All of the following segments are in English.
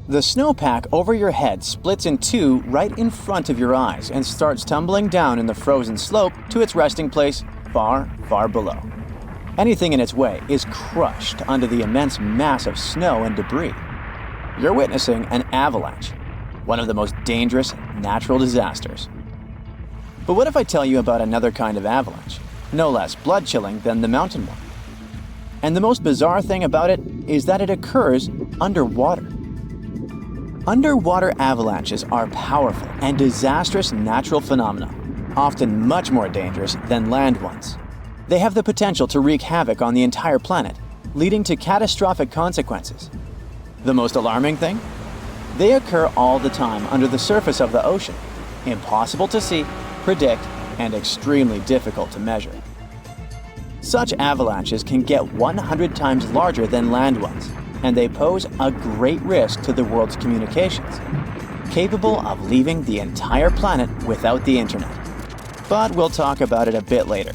The snowpack over your head splits in two right in front of your eyes and starts tumbling down in the frozen slope to its resting place far, far below. Anything in its way is crushed under the immense mass of snow and debris. You're witnessing an avalanche, one of the most dangerous natural disasters. But what if I tell you about another kind of avalanche, no less blood-chilling than the mountain one? And the most bizarre thing about it is that it occurs underwater. Underwater avalanches are powerful and disastrous natural phenomena, often much more dangerous than land ones. They have the potential to wreak havoc on the entire planet, leading to catastrophic consequences. The most alarming thing? They occur all the time under the surface of the ocean, impossible to see, predict, and extremely difficult to measure. Such avalanches can get 100 times larger than land ones, and they pose a great risk to the world's communications, capable of leaving the entire planet without the internet. But we'll talk about it a bit later.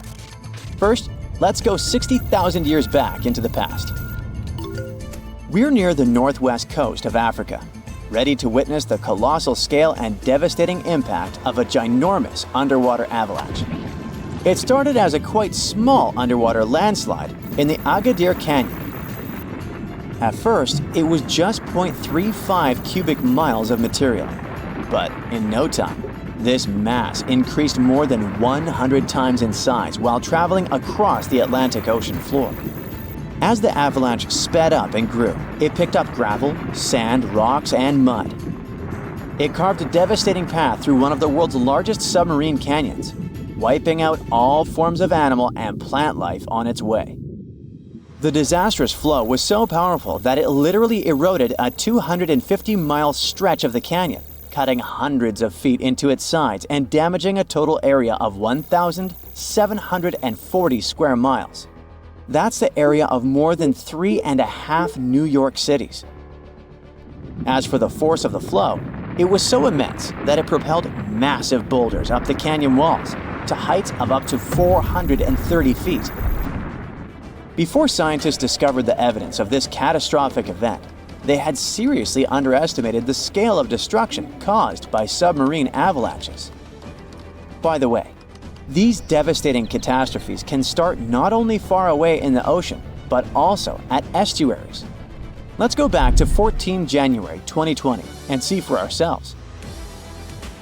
First, let's go 60,000 years back into the past. We're near the northwest coast of Africa, ready to witness the colossal scale and devastating impact of a ginormous underwater avalanche. It started as a quite small underwater landslide in the Agadir Canyon. At first, it was just 0.35 cubic miles of material, but in no time, this mass increased more than 100 times in size while traveling across the Atlantic Ocean floor. As the avalanche sped up and grew, it picked up gravel, sand, rocks, and mud. It carved a devastating path through one of the world's largest submarine canyons, wiping out all forms of animal and plant life on its way. The disastrous flow was so powerful that it literally eroded a 250-mile stretch of the canyon, cutting hundreds of feet into its sides and damaging a total area of 1,740 square miles. That's the area of more than 3.5 New York cities. As for the force of the flow, it was so immense that it propelled massive boulders up the canyon walls to heights of up to 430 feet. Before scientists discovered the evidence of this catastrophic event, they had seriously underestimated the scale of destruction caused by submarine avalanches. By the way, these devastating catastrophes can start not only far away in the ocean, but also at estuaries. Let's go back to 14 January 2020 and see for ourselves.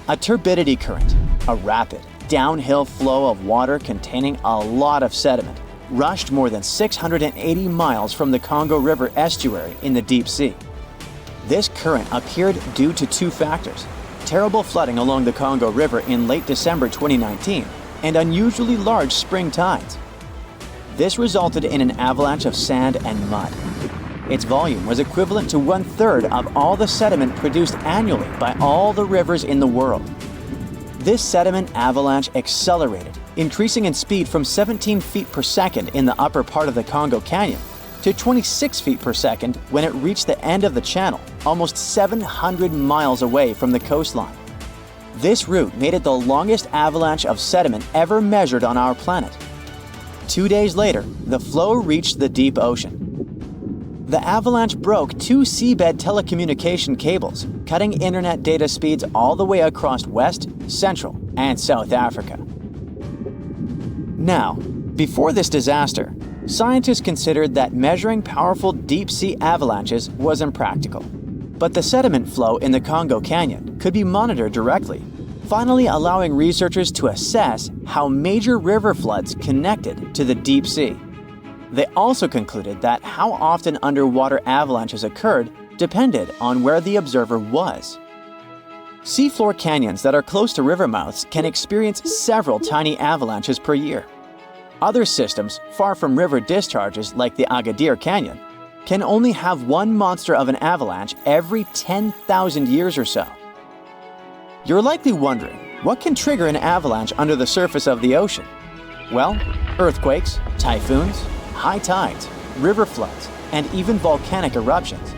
A turbidity current, a rapid, downhill flow of water containing a lot of sediment, rushed more than 680 miles from the Congo River estuary in the deep sea. This current appeared due to two factors: terrible flooding along the Congo River in late December 2019 and unusually large spring tides. This resulted in an avalanche of sand and mud. Its volume was equivalent to 1/3 of all the sediment produced annually by all the rivers in the world. This sediment avalanche accelerated, increasing in speed from 17 feet per second in the upper part of the Congo Canyon to 26 feet per second when it reached the end of the channel, almost 700 miles away from the coastline. This route made it the longest avalanche of sediment ever measured on our planet. 2 days later, the flow reached the deep ocean. The avalanche broke 2 seabed telecommunication cables, cutting internet data speeds all the way across West, Central, and South Africa. Now, before this disaster, scientists considered that measuring powerful deep-sea avalanches was impractical. But the sediment flow in the Congo Canyon could be monitored directly, finally allowing researchers to assess how major river floods connected to the deep sea. They also concluded that how often underwater avalanches occurred depended on where the observer was. Seafloor canyons that are close to river mouths can experience several tiny avalanches per year. Other systems, far from river discharges like the Agadir Canyon, can only have one monster of an avalanche every 10,000 years or so. You're likely wondering, what can trigger an avalanche under the surface of the ocean? Well, earthquakes, typhoons, high tides, river floods, and even volcanic eruptions.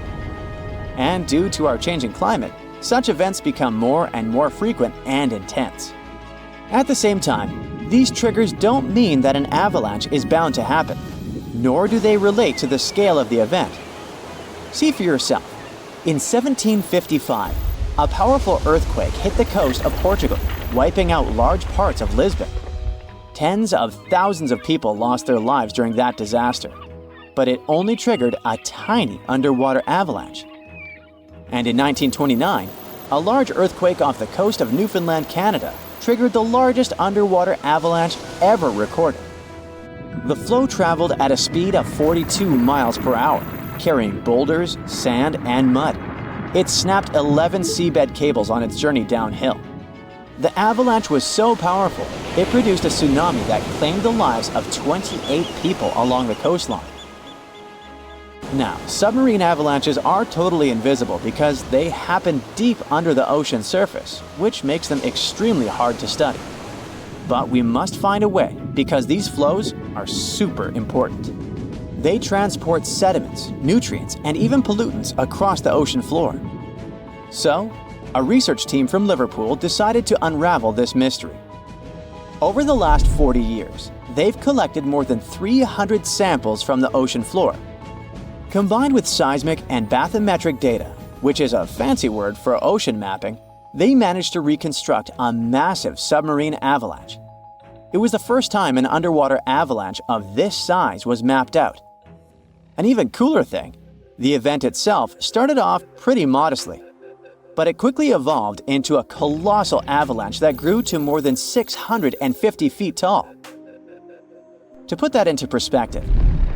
And due to our changing climate, such events become more and more frequent and intense. At the same time, these triggers don't mean that an avalanche is bound to happen, nor do they relate to the scale of the event. See for yourself. In 1755, a powerful earthquake hit the coast of Portugal, wiping out large parts of Lisbon. Tens of thousands of people lost their lives during that disaster, but it only triggered a tiny underwater avalanche. And in 1929, a large earthquake off the coast of Newfoundland, Canada, triggered the largest underwater avalanche ever recorded. The flow traveled at a speed of 42 miles per hour, carrying boulders, sand, and mud. It snapped 11 seabed cables on its journey downhill. The avalanche was so powerful, it produced a tsunami that claimed the lives of 28 people along the coastline. Now, submarine avalanches are totally invisible because they happen deep under the ocean surface, which makes them extremely hard to study. But we must find a way because these flows are super important. They transport sediments, nutrients, and even pollutants across the ocean floor. So, a research team from Liverpool decided to unravel this mystery. Over the last 40 years, they've collected more than 300 samples from the ocean floor. Combined with seismic and bathymetric data, which is a fancy word for ocean mapping, they managed to reconstruct a massive submarine avalanche. It was the first time an underwater avalanche of this size was mapped out. An even cooler thing, the event itself started off pretty modestly, but it quickly evolved into a colossal avalanche that grew to more than 650 feet tall. To put that into perspective,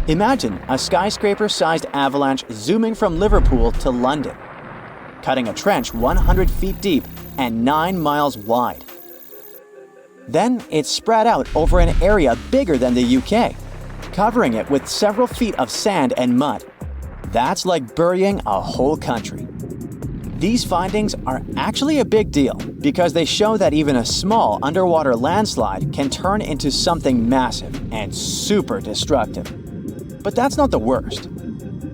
imagine a skyscraper-sized avalanche zooming from Liverpool to London, cutting a trench 100 feet deep and 9 miles wide. Then it spread out over an area bigger than the UK, covering it with several feet of sand and mud. That's like burying a whole country. These findings are actually a big deal because they show that even a small underwater landslide can turn into something massive and super destructive. But that's not the worst.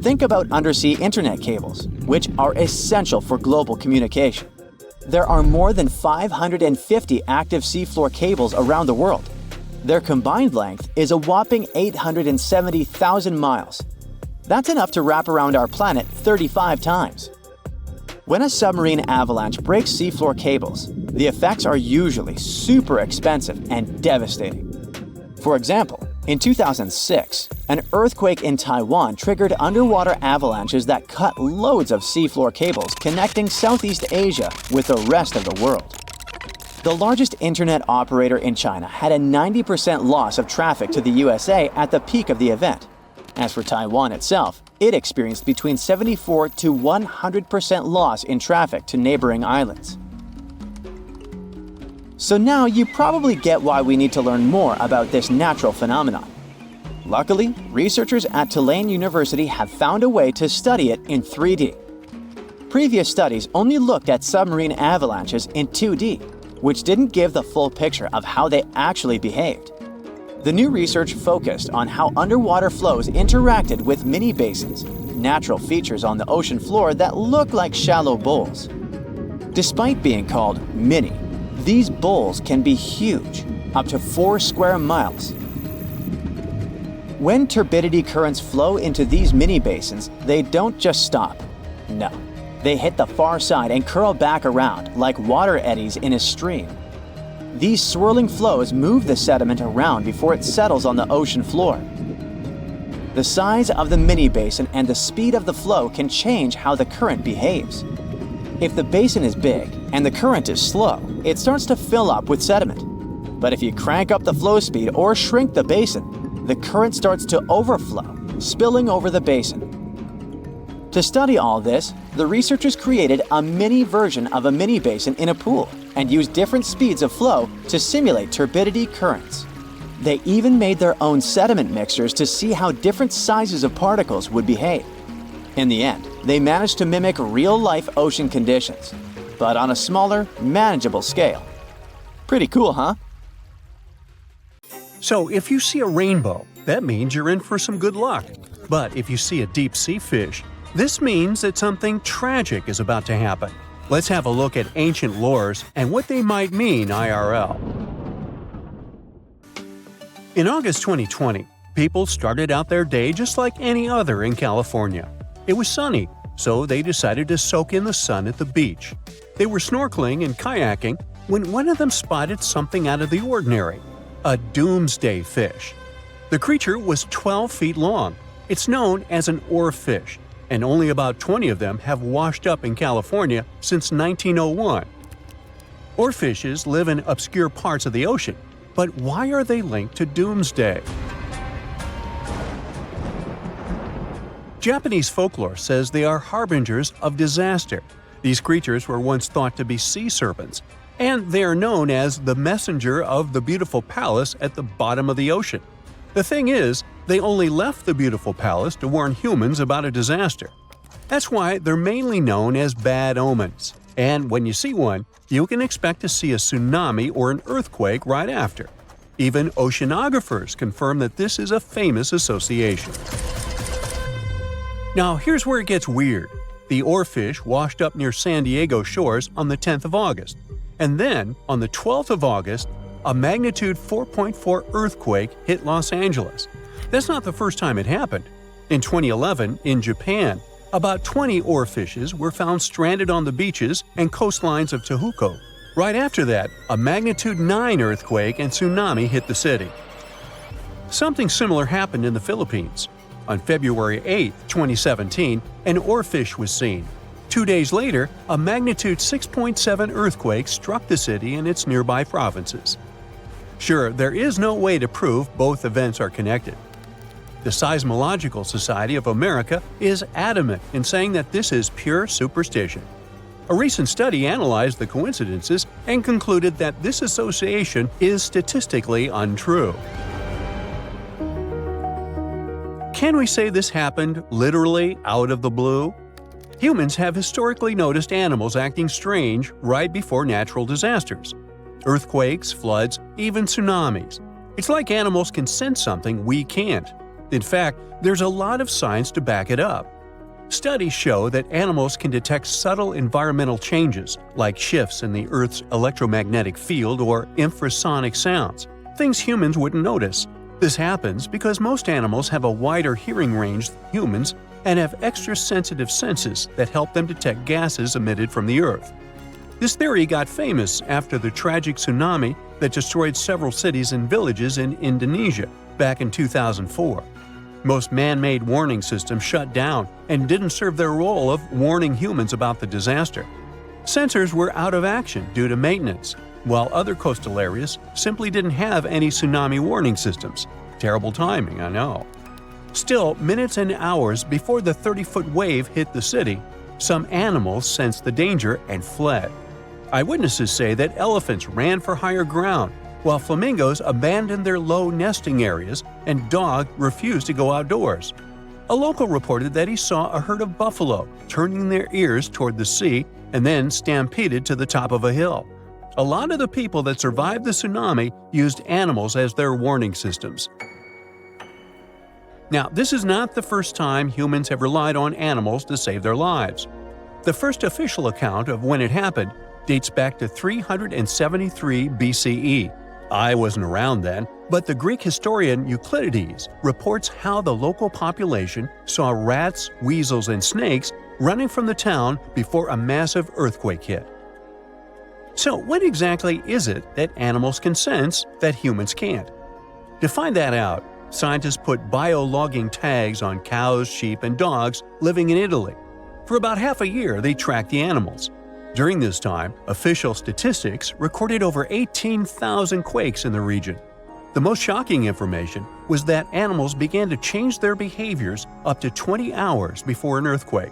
Think about undersea internet cables, which are essential for global communication. There are more than 550 active seafloor cables around the world. Their combined length is a whopping 870,000 miles. That's enough to wrap around our planet 35 times. When a submarine avalanche breaks seafloor cables, the effects are usually super expensive and devastating. For example, in 2006, an earthquake in Taiwan triggered underwater avalanches that cut loads of seafloor cables connecting Southeast Asia with the rest of the world. The largest internet operator in China had a 90% loss of traffic to the USA at the peak of the event. As for Taiwan itself, it experienced between 74 to 100% loss in traffic to neighboring islands. So now you probably get why we need to learn more about this natural phenomenon. Luckily, researchers at Tulane University have found a way to study it in 3D. Previous studies only looked at submarine avalanches in 2D, which didn't give the full picture of how they actually behaved. The new research focused on how underwater flows interacted with mini basins, natural features on the ocean floor that look like shallow bowls. Despite being called mini, these bowls can be huge, up to 4 square miles. When turbidity currents flow into these mini basins, they don't just stop. No, they hit the far side and curl back around like water eddies in a stream. These swirling flows move the sediment around before it settles on the ocean floor. The size of the mini basin and the speed of the flow can change how the current behaves. If the basin is big and the current is slow, it starts to fill up with sediment. But if you crank up the flow speed or shrink the basin, the current starts to overflow, spilling over the basin. To study all this, the researchers created a mini version of a mini basin in a pool and used different speeds of flow to simulate turbidity currents. They even made their own sediment mixtures to see how different sizes of particles would behave. In the end, they managed to mimic real-life ocean conditions, but on a smaller, manageable scale. Pretty cool, huh? So if you see a rainbow, that means you're in for some good luck. But if you see a deep-sea fish, this means that something tragic is about to happen. Let's have a look at ancient lores and what they might mean IRL. In August 2020, people started out their day just like any other in California. It was sunny, so they decided to soak in the sun at the beach. They were snorkeling and kayaking when one of them spotted something out of the ordinary – a doomsday fish. The creature was 12 feet long. It's known as an oarfish, and only about 20 of them have washed up in California since 1901. Oarfishes live in obscure parts of the ocean, but why are they linked to doomsday? Japanese folklore says they are harbingers of disaster. These creatures were once thought to be sea serpents, and they are known as the messenger of the beautiful palace at the bottom of the ocean. The thing is, they only left the beautiful palace to warn humans about a disaster. That's why they're mainly known as bad omens. And when you see one, you can expect to see a tsunami or an earthquake right after. Even oceanographers confirm that this is a famous association. Now here's where it gets weird. The oarfish washed up near San Diego shores on the 10th of August. And then, on the 12th of August, a magnitude 4.4 earthquake hit Los Angeles. That's not the first time it happened. In 2011, in Japan, about 20 oarfishes were found stranded on the beaches and coastlines of Tehuco. Right after that, a magnitude 9 earthquake and tsunami hit the city. Something similar happened in the Philippines. On February 8, 2017, an oarfish was seen. 2 days later, a magnitude 6.7 earthquake struck the city and its nearby provinces. Sure, there is no way to prove both events are connected. The Seismological Society of America is adamant in saying that this is pure superstition. A recent study analyzed the coincidences and concluded that this association is statistically untrue. Can we say this happened literally out of the blue? Humans have historically noticed animals acting strange right before natural disasters. Earthquakes, floods, even tsunamis. It's like animals can sense something we can't. In fact, there's a lot of science to back it up. Studies show that animals can detect subtle environmental changes, like shifts in the Earth's electromagnetic field or infrasonic sounds, things humans wouldn't notice. This happens because most animals have a wider hearing range than humans and have extra sensitive senses that help them detect gases emitted from the Earth. This theory got famous after the tragic tsunami that destroyed several cities and villages in Indonesia back in 2004. Most man-made warning systems shut down and didn't serve their role of warning humans about the disaster. Sensors were out of action due to maintenance, while other coastal areas simply didn't have any tsunami warning systems. Terrible timing, I know. Still, minutes and hours before the 30-foot wave hit the city, some animals sensed the danger and fled. Eyewitnesses say that elephants ran for higher ground, while flamingos abandoned their low nesting areas and dogs refused to go outdoors. A local reported that he saw a herd of buffalo turning their ears toward the sea and then stampeded to the top of a hill. A lot of the people that survived the tsunami used animals as their warning systems. Now, this is not the first time humans have relied on animals to save their lives. The first official account of when it happened dates back to 373 BCE. I wasn't around then, but the Greek historian Euclides reports how the local population saw rats, weasels, and snakes running from the town before a massive earthquake hit. So what exactly is it that animals can sense that humans can't? To find that out, scientists put biologging tags on cows, sheep, and dogs living in Italy. For about half a year, they tracked the animals. During this time, official statistics recorded over 18,000 quakes in the region. The most shocking information was that animals began to change their behaviors up to 20 hours before an earthquake.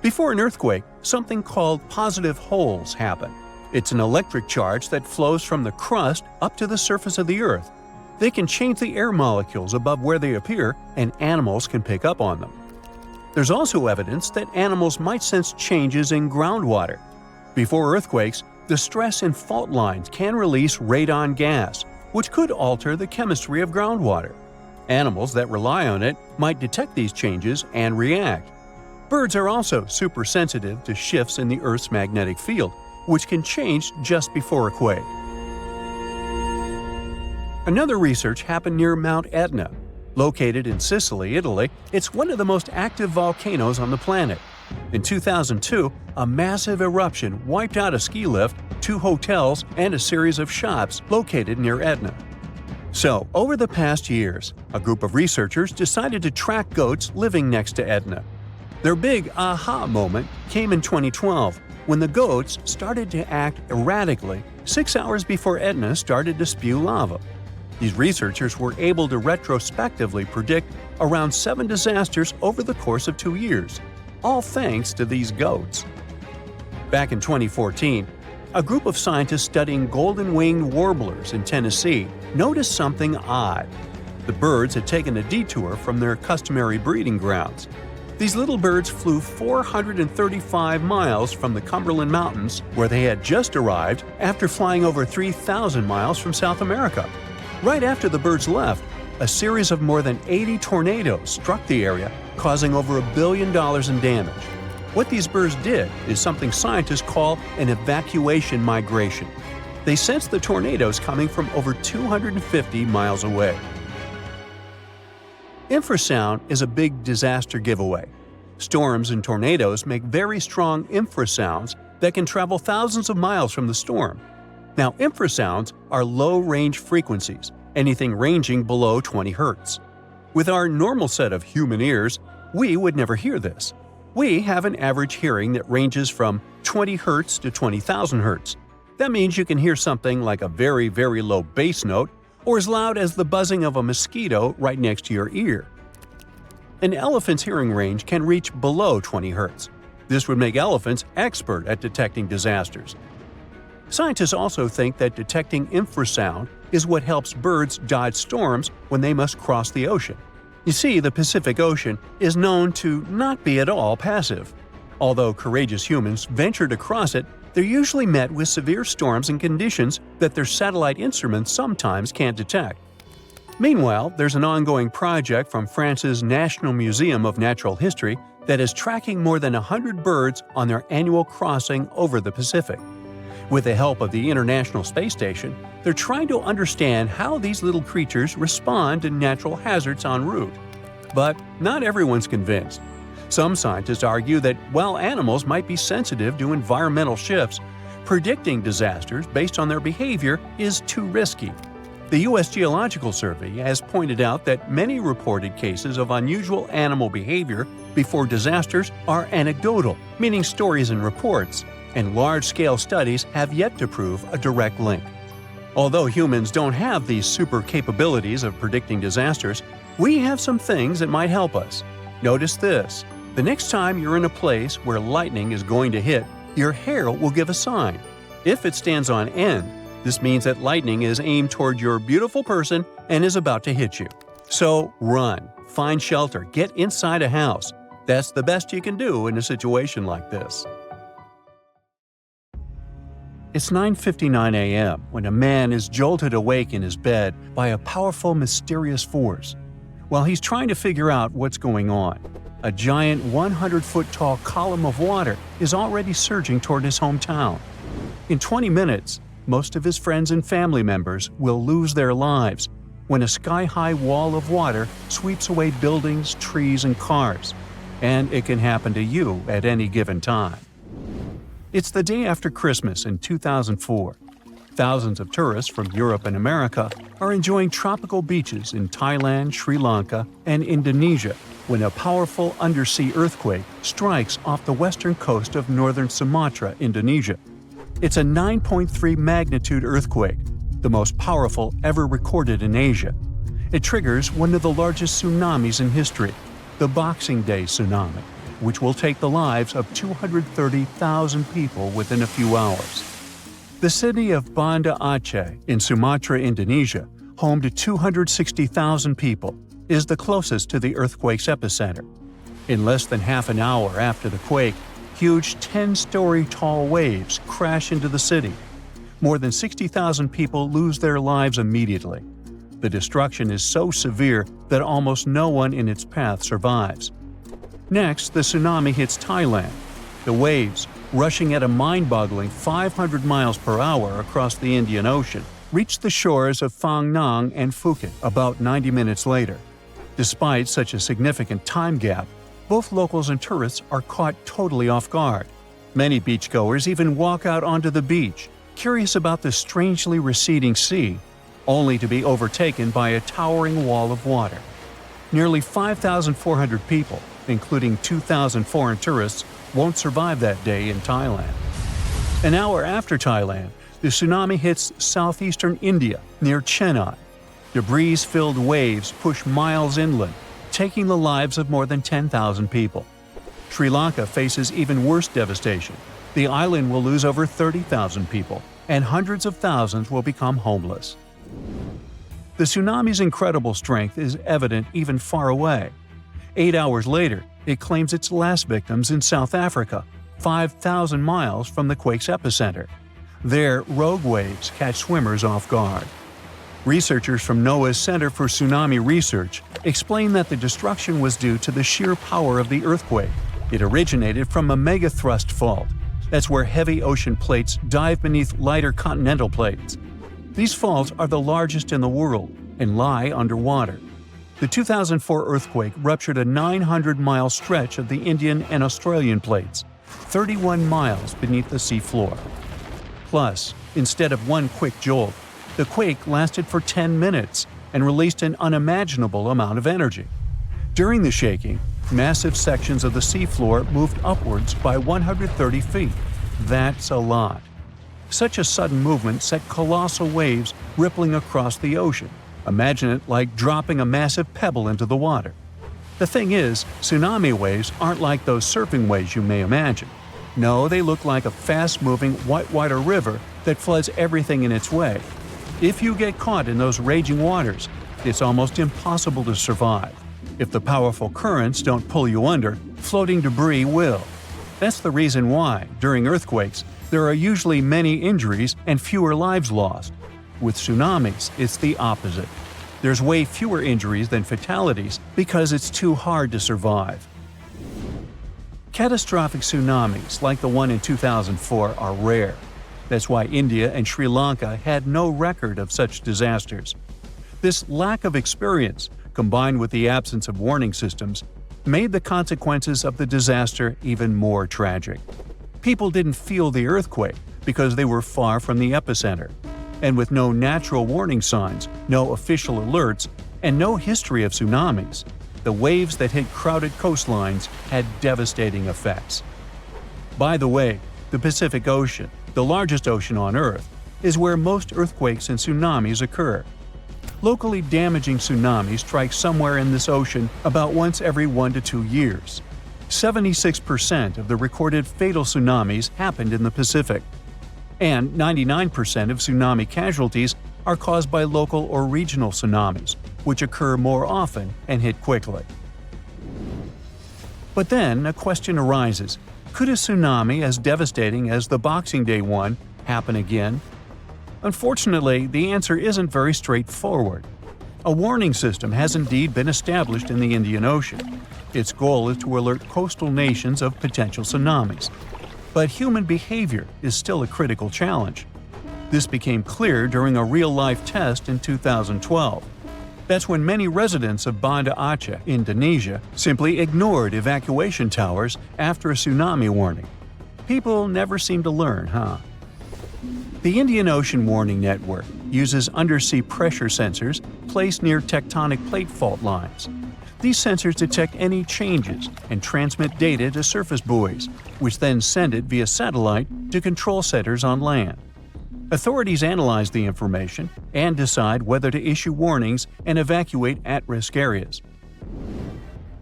Before an earthquake, something called positive holes happen. It's an electric charge that flows from the crust up to the surface of the Earth. They can change the air molecules above where they appear, and animals can pick up on them. There's also evidence that animals might sense changes in groundwater. Before earthquakes, the stress in fault lines can release radon gas, which could alter the chemistry of groundwater. Animals that rely on it might detect these changes and react. Birds are also super sensitive to shifts in the Earth's magnetic field, which can change just before a quake. Another research happened near Mount Etna. Located in Sicily, Italy, it's one of the most active volcanoes on the planet, In 2002, a massive eruption wiped out a ski lift, 2 hotels, and a series of shops located near Etna. So, over the past years, a group of researchers decided to track goats living next to Etna. Their big aha moment came in 2012, when the goats started to act erratically 6 hours before Etna started to spew lava. These researchers were able to retrospectively predict around 7 disasters over the course of 2 years, all thanks to these goats. Back in 2014, a group of scientists studying golden-winged warblers in Tennessee noticed something odd. The birds had taken a detour from their customary breeding grounds. These little birds flew 435 miles from the Cumberland Mountains, where they had just arrived after flying over 3,000 miles from South America. Right after the birds left, a series of more than 80 tornadoes struck the area, causing over $1 billion in damage. What these birds did is something scientists call an evacuation migration. They sensed the tornadoes coming from over 250 miles away. Infrasound is a big disaster giveaway. Storms and tornadoes make very strong infrasounds that can travel thousands of miles from the storm. Now, infrasounds are low-range frequencies, anything ranging below 20 Hz. With our normal set of human ears, we would never hear this. We have an average hearing that ranges from 20 Hz to 20,000 Hz. That means you can hear something like a very, very low bass note or as loud as the buzzing of a mosquito right next to your ear. An elephant's hearing range can reach below 20 Hz. This would make elephants expert at detecting disasters. Scientists also think that detecting infrasound is what helps birds dodge storms when they must cross the ocean. You see, the Pacific Ocean is known to not be at all passive. Although courageous humans venture to cross it, they're usually met with severe storms and conditions that their satellite instruments sometimes can't detect. Meanwhile, there's an ongoing project from France's National Museum of Natural History that is tracking more than 100 birds on their annual crossing over the Pacific. With the help of the International Space Station, they're trying to understand how these little creatures respond to natural hazards en route. But not everyone's convinced. Some scientists argue that while animals might be sensitive to environmental shifts, predicting disasters based on their behavior is too risky. The U.S. Geological Survey has pointed out that many reported cases of unusual animal behavior before disasters are anecdotal, meaning stories and reports, and large-scale studies have yet to prove a direct link. Although humans don't have these super capabilities of predicting disasters, we have some things that might help us. Notice this. The next time you're in a place where lightning is going to hit, your hair will give a sign. If it stands on end, this means that lightning is aimed toward your beautiful person and is about to hit you. So run, find shelter, get inside a house. That's the best you can do in a situation like this. It's 9:59 a.m. when a man is jolted awake in his bed by a powerful, mysterious force. While he's trying to figure out what's going on, a giant 100-foot-tall column of water is already surging toward his hometown. In 20 minutes, most of his friends and family members will lose their lives when a sky-high wall of water sweeps away buildings, trees, and cars. And it can happen to you at any given time. It's the day after Christmas in 2004. Thousands of tourists from Europe and America are enjoying tropical beaches in Thailand, Sri Lanka, and Indonesia when a powerful undersea earthquake strikes off the western coast of northern Sumatra, Indonesia. It's a 9.3 magnitude earthquake, the most powerful ever recorded in Asia. It triggers one of the largest tsunamis in history, the Boxing Day tsunami, which will take the lives of 230,000 people within a few hours. The city of Banda Aceh in Sumatra, Indonesia, home to 260,000 people, is the closest to the earthquake's epicenter. In less than half an hour after the quake, huge 10-story tall waves crash into the city. More than 60,000 people lose their lives immediately. The destruction is so severe that almost no one in its path survives. Next, the tsunami hits Thailand. The waves, rushing at a mind-boggling 500 miles per hour across the Indian Ocean, reach the shores of Phang Nang and Phuket about 90 minutes later. Despite such a significant time gap, Both locals and tourists are caught totally off guard. Many beachgoers even walk out onto the beach, curious about the strangely receding sea, only to be overtaken by a towering wall of water. Nearly 5,400 people, including 2,000 foreign tourists, won't survive that day in Thailand. An hour after Thailand, the tsunami hits southeastern India near Chennai. Debris-filled waves push miles inland, taking the lives of more than 10,000 people. Sri Lanka faces even worse devastation. The island will lose over 30,000 people, and hundreds of thousands will become homeless. The tsunami's incredible strength is evident even far away. 8 hours later, it claims its last victims in South Africa, 5,000 miles from the quake's epicenter. There, rogue waves catch swimmers off guard. Researchers from NOAA's Center for Tsunami Research explain that the destruction was due to the sheer power of the earthquake. It originated from a megathrust fault. That's where heavy ocean plates dive beneath lighter continental plates. These faults are the largest in the world and lie underwater. The 2004 earthquake ruptured a 900-mile stretch of the Indian and Australian plates, 31 miles beneath the seafloor. Plus, instead of one quick jolt, the quake lasted for 10 minutes and released an unimaginable amount of energy. During the shaking, massive sections of the seafloor moved upwards by 130 feet. That's a lot. Such a sudden movement set colossal waves rippling across the ocean. Imagine it like dropping a massive pebble into the water. The thing is, tsunami waves aren't like those surfing waves you may imagine. No, they look like a fast-moving whitewater river that floods everything in its way. If you get caught in those raging waters, it's almost impossible to survive. If the powerful currents don't pull you under, floating debris will. That's the reason why, during earthquakes, there are usually many injuries and fewer lives lost. With tsunamis, it's the opposite. There's way fewer injuries than fatalities because it's too hard to survive. Catastrophic tsunamis, like the one in 2004, are rare. That's why India and Sri Lanka had no record of such disasters. This lack of experience, combined with the absence of warning systems, made the consequences of the disaster even more tragic. People didn't feel the earthquake because they were far from the epicenter. And with no natural warning signs, no official alerts, and no history of tsunamis, the waves that hit crowded coastlines had devastating effects. By the way, the Pacific Ocean, the largest ocean on Earth, is where most earthquakes and tsunamis occur. Locally damaging tsunamis strike somewhere in this ocean about once every 1 to 2 years. 76% of the recorded fatal tsunamis happened in the Pacific. And 99% of tsunami casualties are caused by local or regional tsunamis, which occur more often and hit quickly. But then a question arises: could a tsunami as devastating as the Boxing Day one happen again? Unfortunately, the answer isn't very straightforward. A warning system has indeed been established in the Indian Ocean. Its goal is to alert coastal nations of potential tsunamis. But human behavior is still a critical challenge. This became clear during a real-life test in 2012. That's when many residents of Banda Aceh, Indonesia, simply ignored evacuation towers after a tsunami warning. People never seem to learn, huh? The Indian Ocean Warning Network uses undersea pressure sensors placed near tectonic plate fault lines. These sensors detect any changes and transmit data to surface buoys, which then send it via satellite to control centers on land. Authorities analyze the information and decide whether to issue warnings and evacuate at-risk areas.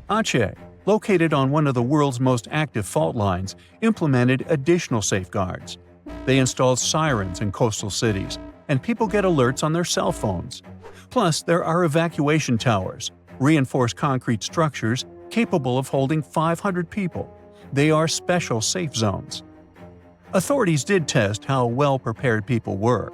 Aceh, located on one of the world's most active fault lines, implemented additional safeguards. They installed sirens in coastal cities, and people get alerts on their cell phones. Plus, there are evacuation towers, reinforced concrete structures capable of holding 500 people. They are special safe zones. Authorities did test how well prepared people were.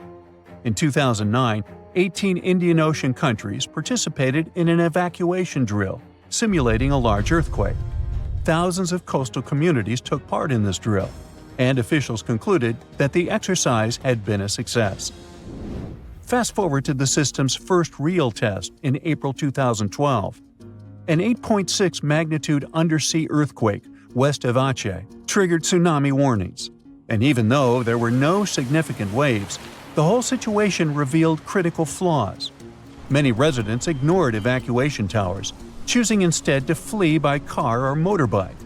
In 2009, 18 Indian Ocean countries participated in an evacuation drill, simulating a large earthquake. Thousands of coastal communities took part in this drill, and officials concluded that the exercise had been a success. Fast forward to the system's first real test in April 2012. An 8.6 magnitude undersea earthquake west of Aceh triggered tsunami warnings. And even though there were no significant waves, the whole situation revealed critical flaws. Many residents ignored evacuation towers, choosing instead to flee by car or motorbike.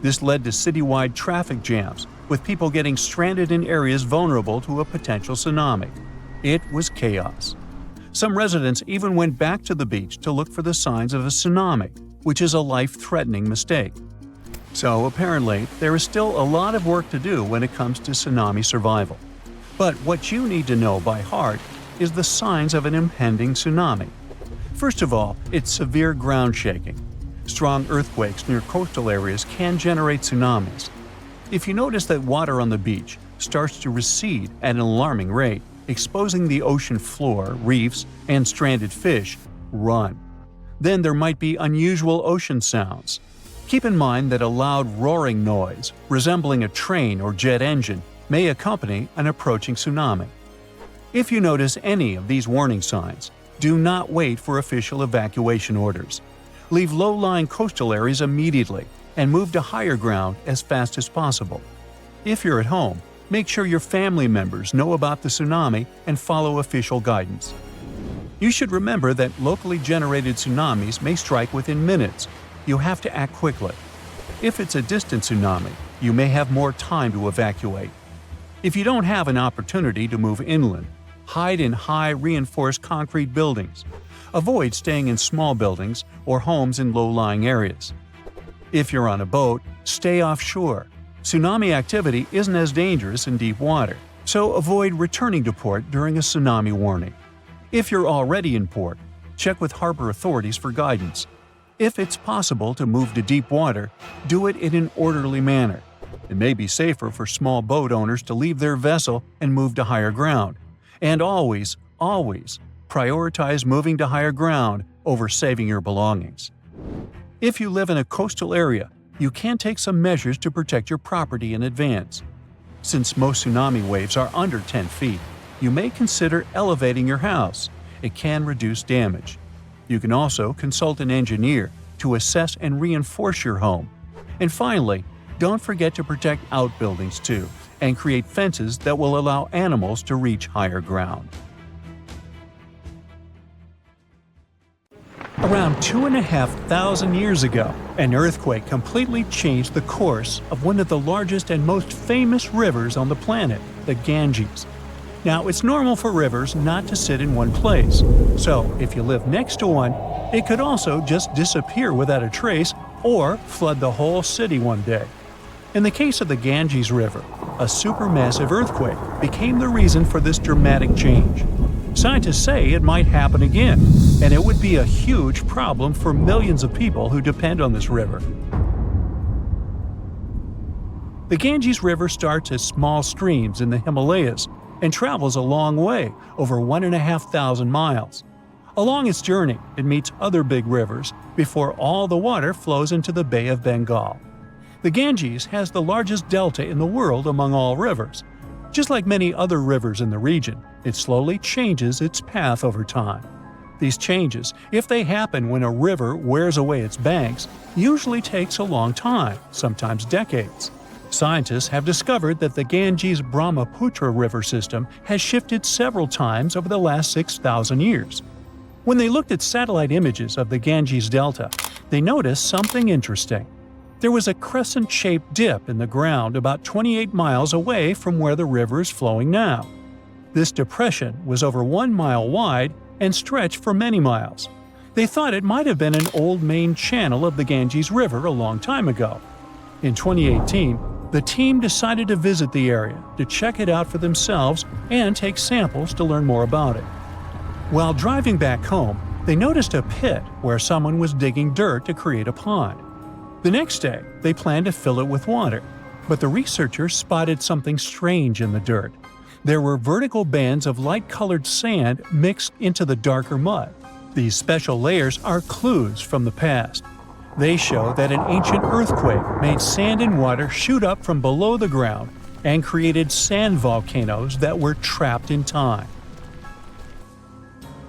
This led to citywide traffic jams, with people getting stranded in areas vulnerable to a potential tsunami. It was chaos. Some residents even went back to the beach to look for the signs of a tsunami, which is a life-threatening mistake. So apparently, there is still a lot of work to do when it comes to tsunami survival. But what you need to know by heart is the signs of an impending tsunami. First of all, it's severe ground shaking. Strong earthquakes near coastal areas can generate tsunamis. If you notice that water on the beach starts to recede at an alarming rate, exposing the ocean floor, reefs, and stranded fish, run. Then there might be unusual ocean sounds. Keep in mind that a loud roaring noise, resembling a train or jet engine, may accompany an approaching tsunami. If you notice any of these warning signs, do not wait for official evacuation orders. Leave low-lying coastal areas immediately and move to higher ground as fast as possible. If you're at home, make sure your family members know about the tsunami and follow official guidance. You should remember that locally generated tsunamis may strike within minutes. You have to act quickly. If it's a distant tsunami, you may have more time to evacuate. If you don't have an opportunity to move inland, hide in high reinforced concrete buildings. Avoid staying in small buildings or homes in low-lying areas. If you're on a boat, stay offshore. Tsunami activity isn't as dangerous in deep water, so avoid returning to port during a tsunami warning. If you're already in port, check with harbor authorities for guidance. If it's possible to move to deep water, do it in an orderly manner. It may be safer for small boat owners to leave their vessel and move to higher ground. And always, prioritize moving to higher ground over saving your belongings. If you live in a coastal area, you can take some measures to protect your property in advance. Since most tsunami waves are under 10 feet, you may consider elevating your house. It can reduce damage. You can also consult an engineer to assess and reinforce your home. And finally, don't forget to protect outbuildings too, and create fences that will allow animals to reach higher ground. Around 2,500 years ago, an earthquake completely changed the course of one of the largest and most famous rivers on the planet, the Ganges. Now, it's normal for rivers not to sit in one place, so if you live next to one, it could also just disappear without a trace or flood the whole city one day. In the case of the Ganges River, a supermassive earthquake became the reason for this dramatic change. Scientists say it might happen again, and it would be a huge problem for millions of people who depend on this river. The Ganges River starts as small streams in the Himalayas and travels a long way, over 1,500 miles. Along its journey, it meets other big rivers before all the water flows into the Bay of Bengal. The Ganges has the largest delta in the world among all rivers. Just like many other rivers in the region, it slowly changes its path over time. These changes, if they happen when a river wears away its banks, usually takes a long time, sometimes decades. Scientists have discovered that the Ganges-Brahmaputra river system has shifted several times over the last 6,000 years. When they looked at satellite images of the Ganges Delta, they noticed something interesting. There was a crescent-shaped dip in the ground about 28 miles away from where the river is flowing now. This depression was over 1 mile wide and stretched for many miles. They thought it might have been an old main channel of the Ganges River a long time ago. In 2018, the team decided to visit the area to check it out for themselves and take samples to learn more about it. While driving back home, they noticed a pit where someone was digging dirt to create a pond. The next day, they planned to fill it with water, but the researchers spotted something strange in the dirt. There were vertical bands of light-colored sand mixed into the darker mud. These special layers are clues from the past. They show that an ancient earthquake made sand and water shoot up from below the ground and created sand volcanoes that were trapped in time.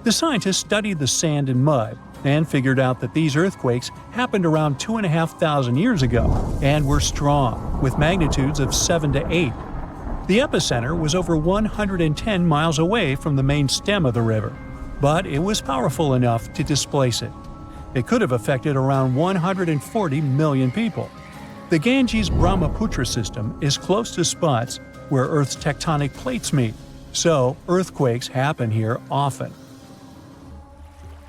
The scientists studied the sand and mud and figured out that these earthquakes happened around 2,500 years ago and were strong, with magnitudes of 7 to 8. The epicenter was over 110 miles away from the main stem of the river, but it was powerful enough to displace it. It could have affected around 140 million people. The Ganges-Brahmaputra system is close to spots where Earth's tectonic plates meet, so earthquakes happen here often.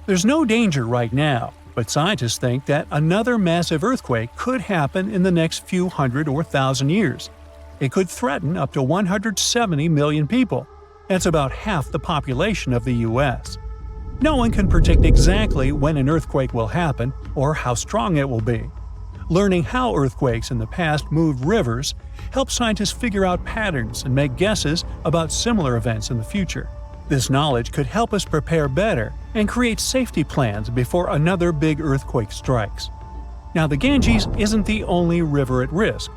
There's no danger right now, but scientists think that another massive earthquake could happen in the next few hundred or thousand years. It could threaten up to 170 million people. That's about half the population of the U.S. No one can predict exactly when an earthquake will happen or how strong it will be. Learning how earthquakes in the past moved rivers helps scientists figure out patterns and make guesses about similar events in the future. This knowledge could help us prepare better and create safety plans before another big earthquake strikes. Now, the Ganges isn't the only river at risk.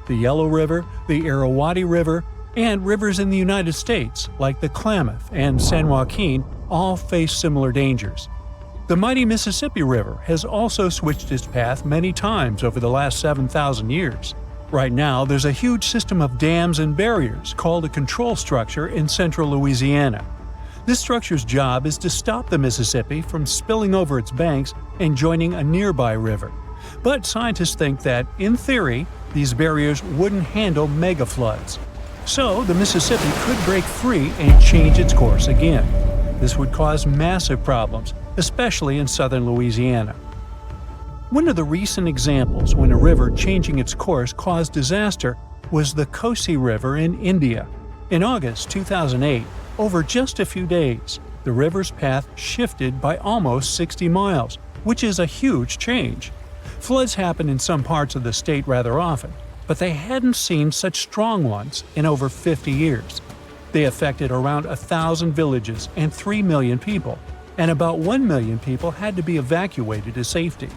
The Yellow River, the Irrawaddy River, and rivers in the United States like the Klamath and San Joaquin all face similar dangers. The mighty Mississippi River has also switched its path many times over the last 7,000 years. Right now, there's a huge system of dams and barriers called a control structure in central Louisiana. This structure's job is to stop the Mississippi from spilling over its banks and joining a nearby river. But scientists think that, in theory, these barriers wouldn't handle mega floods. So the Mississippi could break free and change its course again. This would cause massive problems, especially in southern Louisiana. One of the recent examples when a river changing its course caused disaster was the Kosi River in India. In August 2008, over just a few days, the river's path shifted by almost 60 miles, which is a huge change. Floods happen in some parts of the state rather often, but they hadn't seen such strong ones in over 50 years. They affected around 1,000 villages and 3 million people, and about 1 million people had to be evacuated to safety.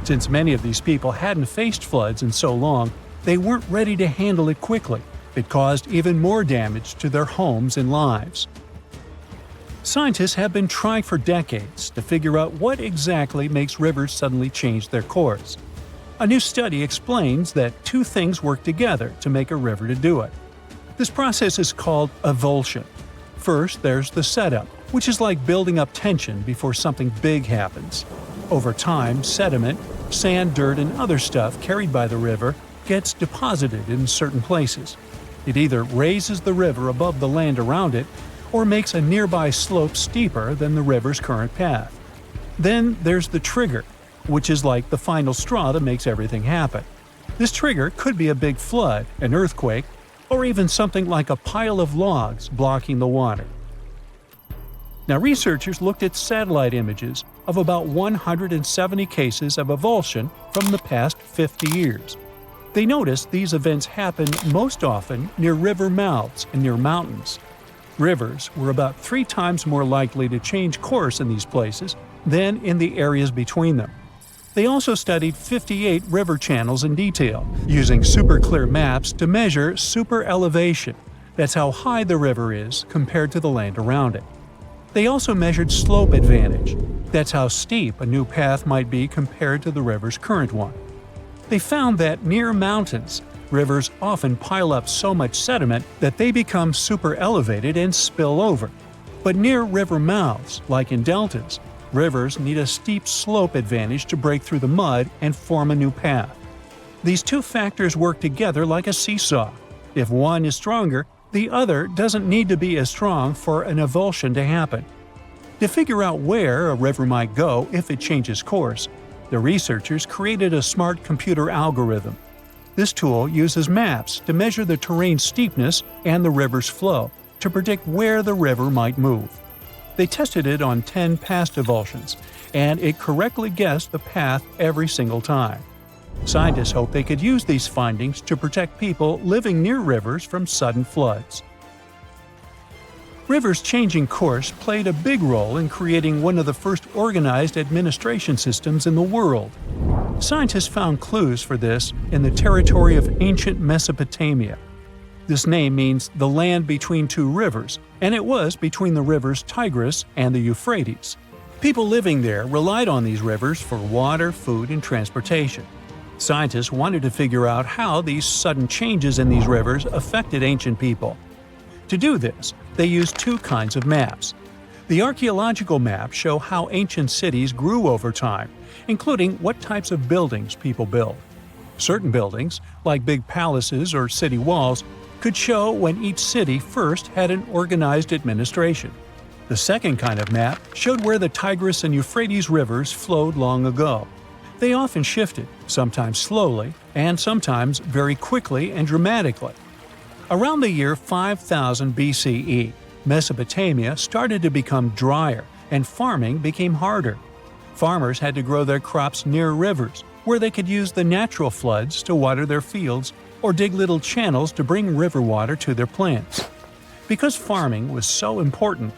Since many of these people hadn't faced floods in so long, they weren't ready to handle it quickly. It caused even more damage to their homes and lives. Scientists have been trying for decades to figure out what exactly makes rivers suddenly change their course. A new study explains that two things work together to make a river to do it. This process is called avulsion. First, there's the setup, which is like building up tension before something big happens. Over time, sediment, sand, dirt, and other stuff carried by the river gets deposited in certain places. It either raises the river above the land around it or makes a nearby slope steeper than the river's current path. Then there's the trigger, which is like the final straw that makes everything happen. This trigger could be a big flood, an earthquake, or even something like a pile of logs blocking the water. Now, researchers looked at satellite images of about 170 cases of avulsion from the past 50 years. They noticed these events happen most often near river mouths and near mountains. Rivers were about 3 times more likely to change course in these places than in the areas between them. They also studied 58 river channels in detail, using super clear maps to measure super elevation. That's how high the river is compared to the land around it. They also measured slope advantage. That's how steep a new path might be compared to the river's current one. They found that near mountains, rivers often pile up so much sediment that they become super elevated and spill over. But near river mouths, like in deltas, rivers need a steep slope advantage to break through the mud and form a new path. These two factors work together like a seesaw. If one is stronger, the other doesn't need to be as strong for an avulsion to happen. To figure out where a river might go if it changes course, the researchers created a smart computer algorithm. This tool uses maps to measure the terrain steepness and the river's flow to predict where the river might move. They tested it on 10 past avulsions, and it correctly guessed the path every single time. Scientists hope they could use these findings to protect people living near rivers from sudden floods. Rivers changing course played a big role in creating one of the first organized administration systems in the world. Scientists found clues for this in the territory of ancient Mesopotamia. This name means the land between two rivers, and it was between the rivers Tigris and the Euphrates. People living there relied on these rivers for water, food, and transportation. Scientists wanted to figure out how these sudden changes in these rivers affected ancient people. To do this, they used two kinds of maps. The archaeological maps show how ancient cities grew over time, including what types of buildings people built. Certain buildings, like big palaces or city walls, could show when each city first had an organized administration. The second kind of map showed where the Tigris and Euphrates rivers flowed long ago. They often shifted, sometimes slowly, and sometimes very quickly and dramatically. Around the year 5000 BCE, Mesopotamia started to become drier and farming became harder. Farmers had to grow their crops near rivers, where they could use the natural floods to water their fields or dig little channels to bring river water to their plants. Because farming was so important,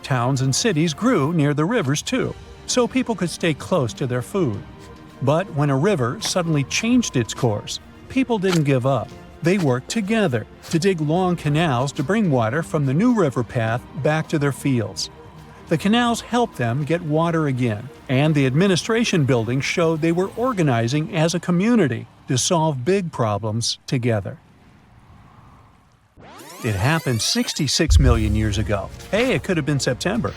towns and cities grew near the rivers too, so people could stay close to their food. But when a river suddenly changed its course, people didn't give up. They worked together to dig long canals to bring water from the new river path back to their fields. The canals helped them get water again, and the administration buildings showed they were organizing as a community to solve big problems together. It happened 66 million years ago. Hey, it could have been September.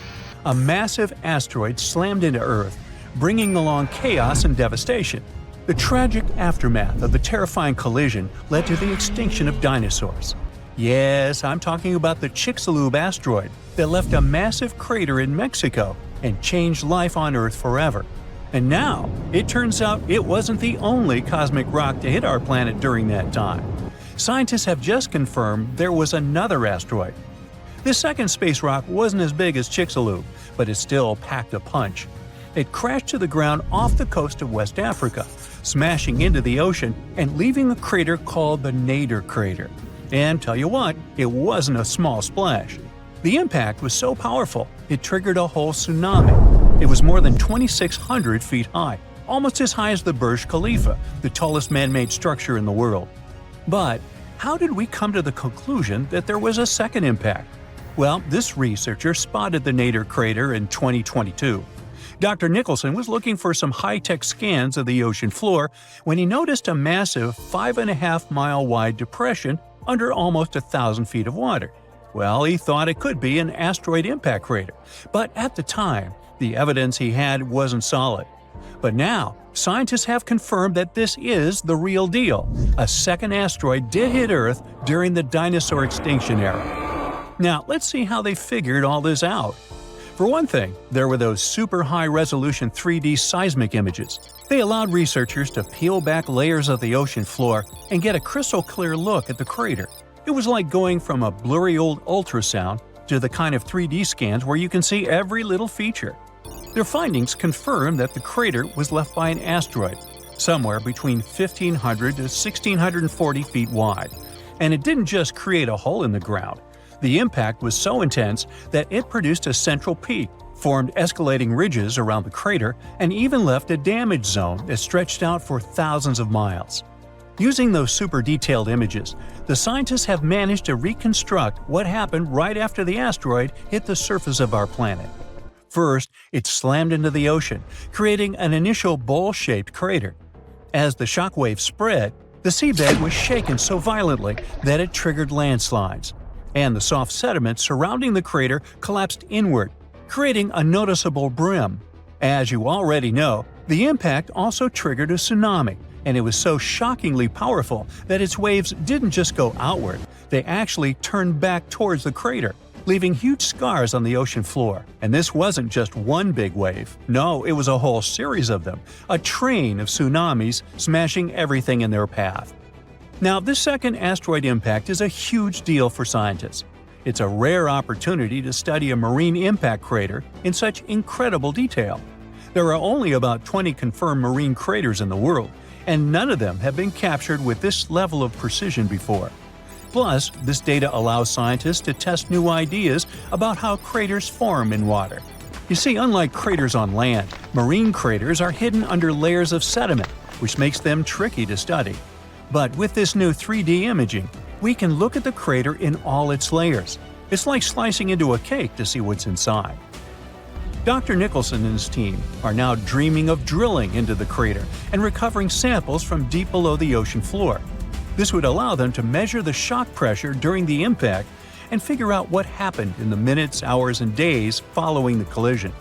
A massive asteroid slammed into Earth, bringing along chaos and devastation. The tragic aftermath of the terrifying collision led to the extinction of dinosaurs. Yes, I'm talking about the Chicxulub asteroid that left a massive crater in Mexico and changed life on Earth forever. And now, it turns out it wasn't the only cosmic rock to hit our planet during that time. Scientists have just confirmed there was another asteroid. This second space rock wasn't as big as Chicxulub, but it still packed a punch. It crashed to the ground off the coast of West Africa, smashing into the ocean and leaving a crater called the Nadir crater. And tell you what, it wasn't a small splash. The impact was so powerful, it triggered a whole tsunami. It was more than 2,600 feet high, almost as high as the Burj Khalifa, the tallest man-made structure in the world. But how did we come to the conclusion that there was a second impact? Well, this researcher spotted the Nadir crater in 2022. Dr. Nicholson was looking for some high-tech scans of the ocean floor when he noticed a massive 5.5-mile-wide depression under almost 1,000 feet of water. Well, he thought it could be an asteroid impact crater, but at the time, the evidence he had wasn't solid. But now, scientists have confirmed that this is the real deal. A second asteroid did hit Earth during the dinosaur extinction era. Now, let's see how they figured all this out. For one thing, there were those super high-resolution 3D seismic images. They allowed researchers to peel back layers of the ocean floor and get a crystal-clear look at the crater. It was like going from a blurry old ultrasound to the kind of 3D scans where you can see every little feature. Their findings confirm that the crater was left by an asteroid, somewhere between 1,500 to 1,640 feet wide. And it didn't just create a hole in the ground. The impact was so intense that it produced a central peak, formed escalating ridges around the crater, and even left a damage zone that stretched out for thousands of miles. Using those super detailed images, the scientists have managed to reconstruct what happened right after the asteroid hit the surface of our planet. First, it slammed into the ocean, creating an initial bowl-shaped crater. As the shockwave spread, the seabed was shaken so violently that it triggered landslides, and the soft sediment surrounding the crater collapsed inward, creating a noticeable brim. As you already know, the impact also triggered a tsunami, and it was so shockingly powerful that its waves didn't just go outward, they actually turned back towards the crater, leaving huge scars on the ocean floor. And this wasn't just one big wave. No, it was a whole series of them, a train of tsunamis smashing everything in their path. Now, this second asteroid impact is a huge deal for scientists. It's a rare opportunity to study a marine impact crater in such incredible detail. There are only about 20 confirmed marine craters in the world, and none of them have been captured with this level of precision before. Plus, this data allows scientists to test new ideas about how craters form in water. You see, unlike craters on land, marine craters are hidden under layers of sediment, which makes them tricky to study. But with this new 3D imaging, we can look at the crater in all its layers. It's like slicing into a cake to see what's inside. Dr. Nicholson and his team are now dreaming of drilling into the crater and recovering samples from deep below the ocean floor. This would allow them to measure the shock pressure during the impact and figure out what happened in the minutes, hours, and days following the collision.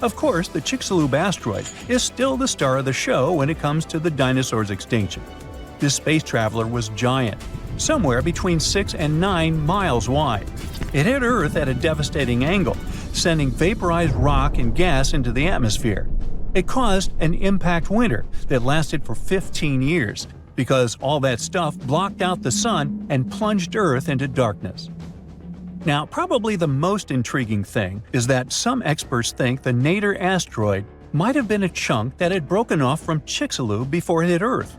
Of course, the Chicxulub asteroid is still the star of the show when it comes to the dinosaurs' extinction. This space traveler was giant, somewhere between 6 and 9 miles wide. It hit Earth at a devastating angle, sending vaporized rock and gas into the atmosphere. It caused an impact winter that lasted for 15 years because all that stuff blocked out the sun and plunged Earth into darkness. Now, probably the most intriguing thing is that some experts think the Nadir asteroid might have been a chunk that had broken off from Chicxulub before it hit Earth.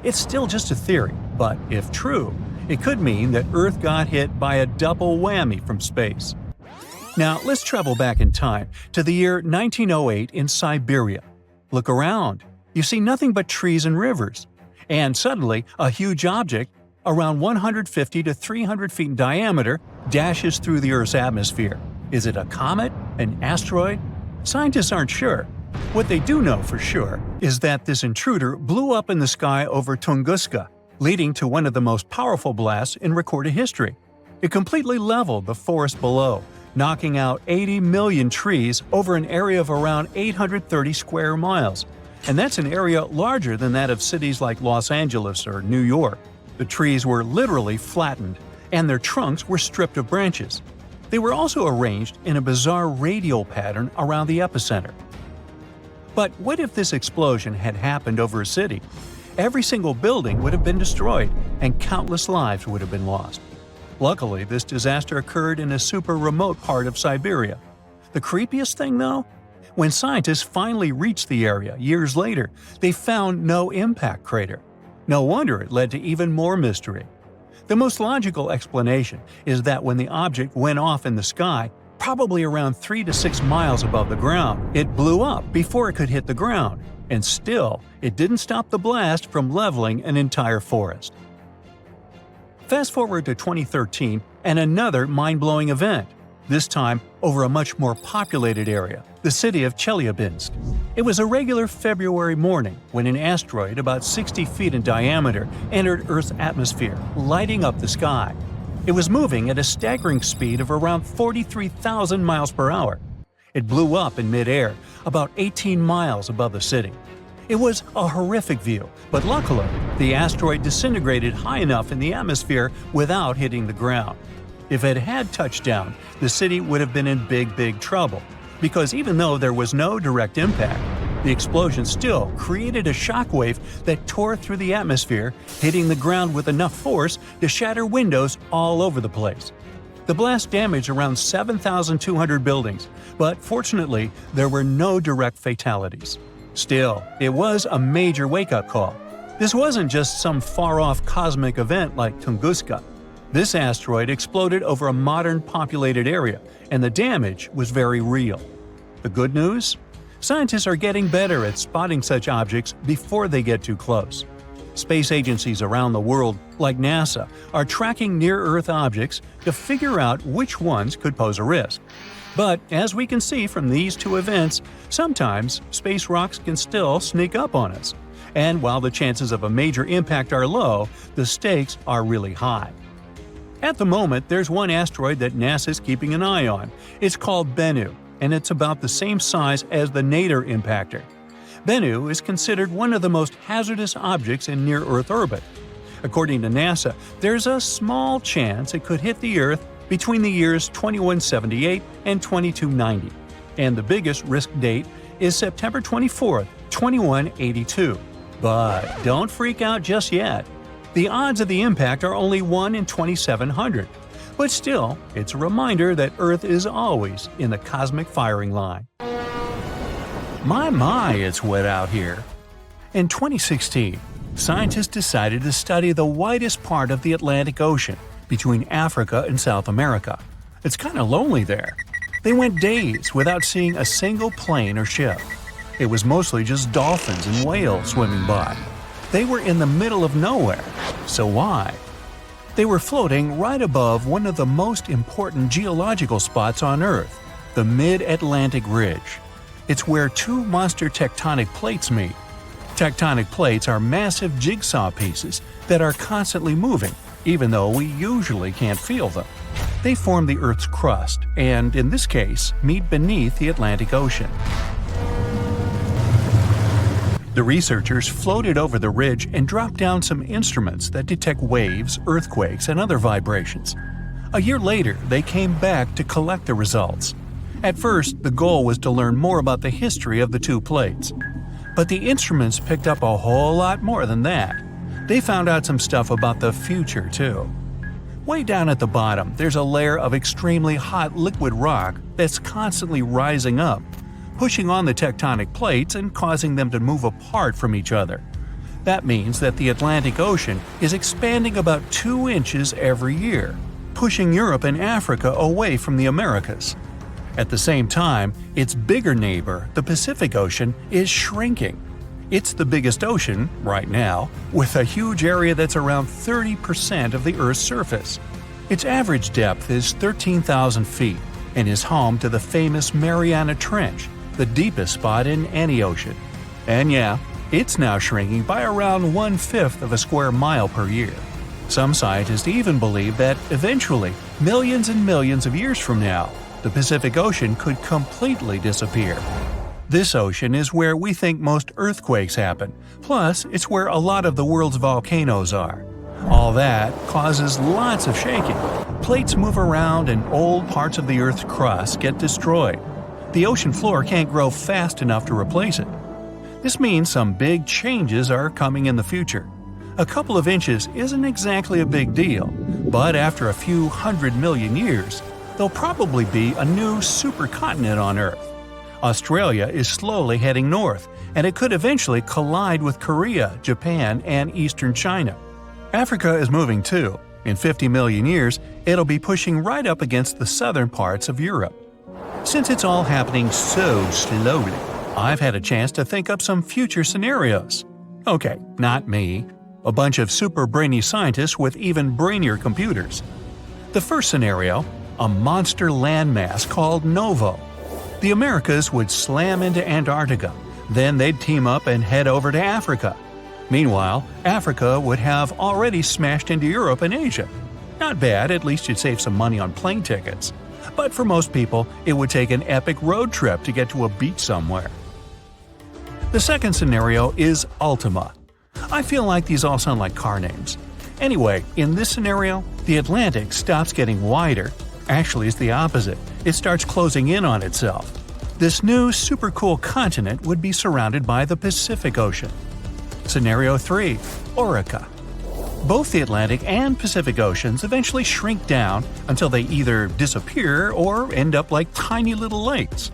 It's still just a theory, but if true, it could mean that Earth got hit by a double whammy from space. Now, let's travel back in time to the year 1908 in Siberia. Look around. You see nothing but trees and rivers. And suddenly, a huge object, around 150 to 300 feet in diameter, dashes through the Earth's atmosphere. Is it a comet? An asteroid? Scientists aren't sure. What they do know for sure is that this intruder blew up in the sky over Tunguska, leading to one of the most powerful blasts in recorded history. It completely leveled the forest below, knocking out 80 million trees over an area of around 830 square miles. And that's an area larger than that of cities like Los Angeles or New York. The trees were literally flattened, and their trunks were stripped of branches. They were also arranged in a bizarre radial pattern around the epicenter. But what if this explosion had happened over a city? Every single building would have been destroyed, and countless lives would have been lost. Luckily, this disaster occurred in a super remote part of Siberia. The creepiest thing, though? When scientists finally reached the area years later, they found no impact crater. No wonder it led to even more mystery. The most logical explanation is that when the object went off in the sky, probably around 3 to 6 miles above the ground, it blew up before it could hit the ground, and still, it didn't stop the blast from leveling an entire forest. Fast forward to 2013 and another mind-blowing event, this time over a much more populated area, the city of Chelyabinsk. It was a regular February morning when an asteroid about 60 feet in diameter entered Earth's atmosphere, lighting up the sky. It was moving at a staggering speed of around 43,000 miles per hour. It blew up in midair, about 18 miles above the city. It was a horrific view, but luckily, the asteroid disintegrated high enough in the atmosphere without hitting the ground. If it had touched down, the city would have been in big trouble, because even though there was no direct impact, the explosion still created a shockwave that tore through the atmosphere, hitting the ground with enough force to shatter windows all over the place. The blast damaged around 7,200 buildings, but fortunately, there were no direct fatalities. Still, it was a major wake-up call. This wasn't just some far-off cosmic event like Tunguska. This asteroid exploded over a modern populated area, and the damage was very real. The good news? Scientists are getting better at spotting such objects before they get too close. Space agencies around the world, like NASA, are tracking near-Earth objects to figure out which ones could pose a risk. But as we can see from these two events, sometimes space rocks can still sneak up on us. And while the chances of a major impact are low, the stakes are really high. At the moment, there's one asteroid that NASA's keeping an eye on. It's called Bennu, and it's about the same size as the Nadir impactor. Bennu is considered one of the most hazardous objects in near-Earth orbit. According to NASA, there's a small chance it could hit the Earth between the years 2178 and 2290, and the biggest risk date is September 24, 2182. But don't freak out just yet. The odds of the impact are only 1 in 2,700, but still, it's a reminder that Earth is always in the cosmic firing line. My, it's wet out here. In 2016, scientists decided to study the widest part of the Atlantic Ocean, between Africa and South America. It's kind of lonely there. They went days without seeing a single plane or ship. It was mostly just dolphins and whales swimming by. They were in the middle of nowhere. So why? They were floating right above one of the most important geological spots on Earth, the Mid-Atlantic Ridge. It's where two monster tectonic plates meet. Tectonic plates are massive jigsaw pieces that are constantly moving, even though we usually can't feel them. They form the Earth's crust and, in this case, meet beneath the Atlantic Ocean. The researchers floated over the ridge and dropped down some instruments that detect waves, earthquakes, and other vibrations. A year later, they came back to collect the results. At first, the goal was to learn more about the history of the two plates. But the instruments picked up a whole lot more than that. They found out some stuff about the future, too. Way down at the bottom, there's a layer of extremely hot liquid rock that's constantly rising up, pushing on the tectonic plates and causing them to move apart from each other. That means that the Atlantic Ocean is expanding about 2 inches every year, pushing Europe and Africa away from the Americas. At the same time, its bigger neighbor, the Pacific Ocean, is shrinking. It's the biggest ocean, right now, with a huge area that's around 30% of the Earth's surface. Its average depth is 13,000 feet and is home to the famous Mariana Trench, the deepest spot in any ocean. And yeah, it's now shrinking by around 1/5 of a square mile per year. Some scientists even believe that eventually, millions and millions of years from now, the Pacific Ocean could completely disappear. This ocean is where we think most earthquakes happen, plus it's where a lot of the world's volcanoes are. All that causes lots of shaking. Plates move around and old parts of the Earth's crust get destroyed. The ocean floor can't grow fast enough to replace it. This means some big changes are coming in the future. A couple of inches isn't exactly a big deal, but after a few 100 million years, there'll probably be a new supercontinent on Earth. Australia is slowly heading north, and it could eventually collide with Korea, Japan, and eastern China. Africa is moving too. In 50 million years, it'll be pushing right up against the southern parts of Europe. Since it's all happening so slowly, I've had a chance to think up some future scenarios. Okay, not me. A bunch of super brainy scientists with even brainier computers. The first scenario, a monster landmass called Novo. The Americas would slam into Antarctica, then they'd team up and head over to Africa. Meanwhile, Africa would have already smashed into Europe and Asia. Not bad, at least you'd save some money on plane tickets. But for most people, it would take an epic road trip to get to a beach somewhere. The second scenario is Ultima. I feel like these all sound like car names. Anyway, in this scenario, the Atlantic stops getting wider. Actually, it's the opposite. It starts closing in on itself. This new super cool continent would be surrounded by the Pacific Ocean. Scenario 3. Orica. Both the Atlantic and Pacific Oceans eventually shrink down until they either disappear or end up like tiny little lakes.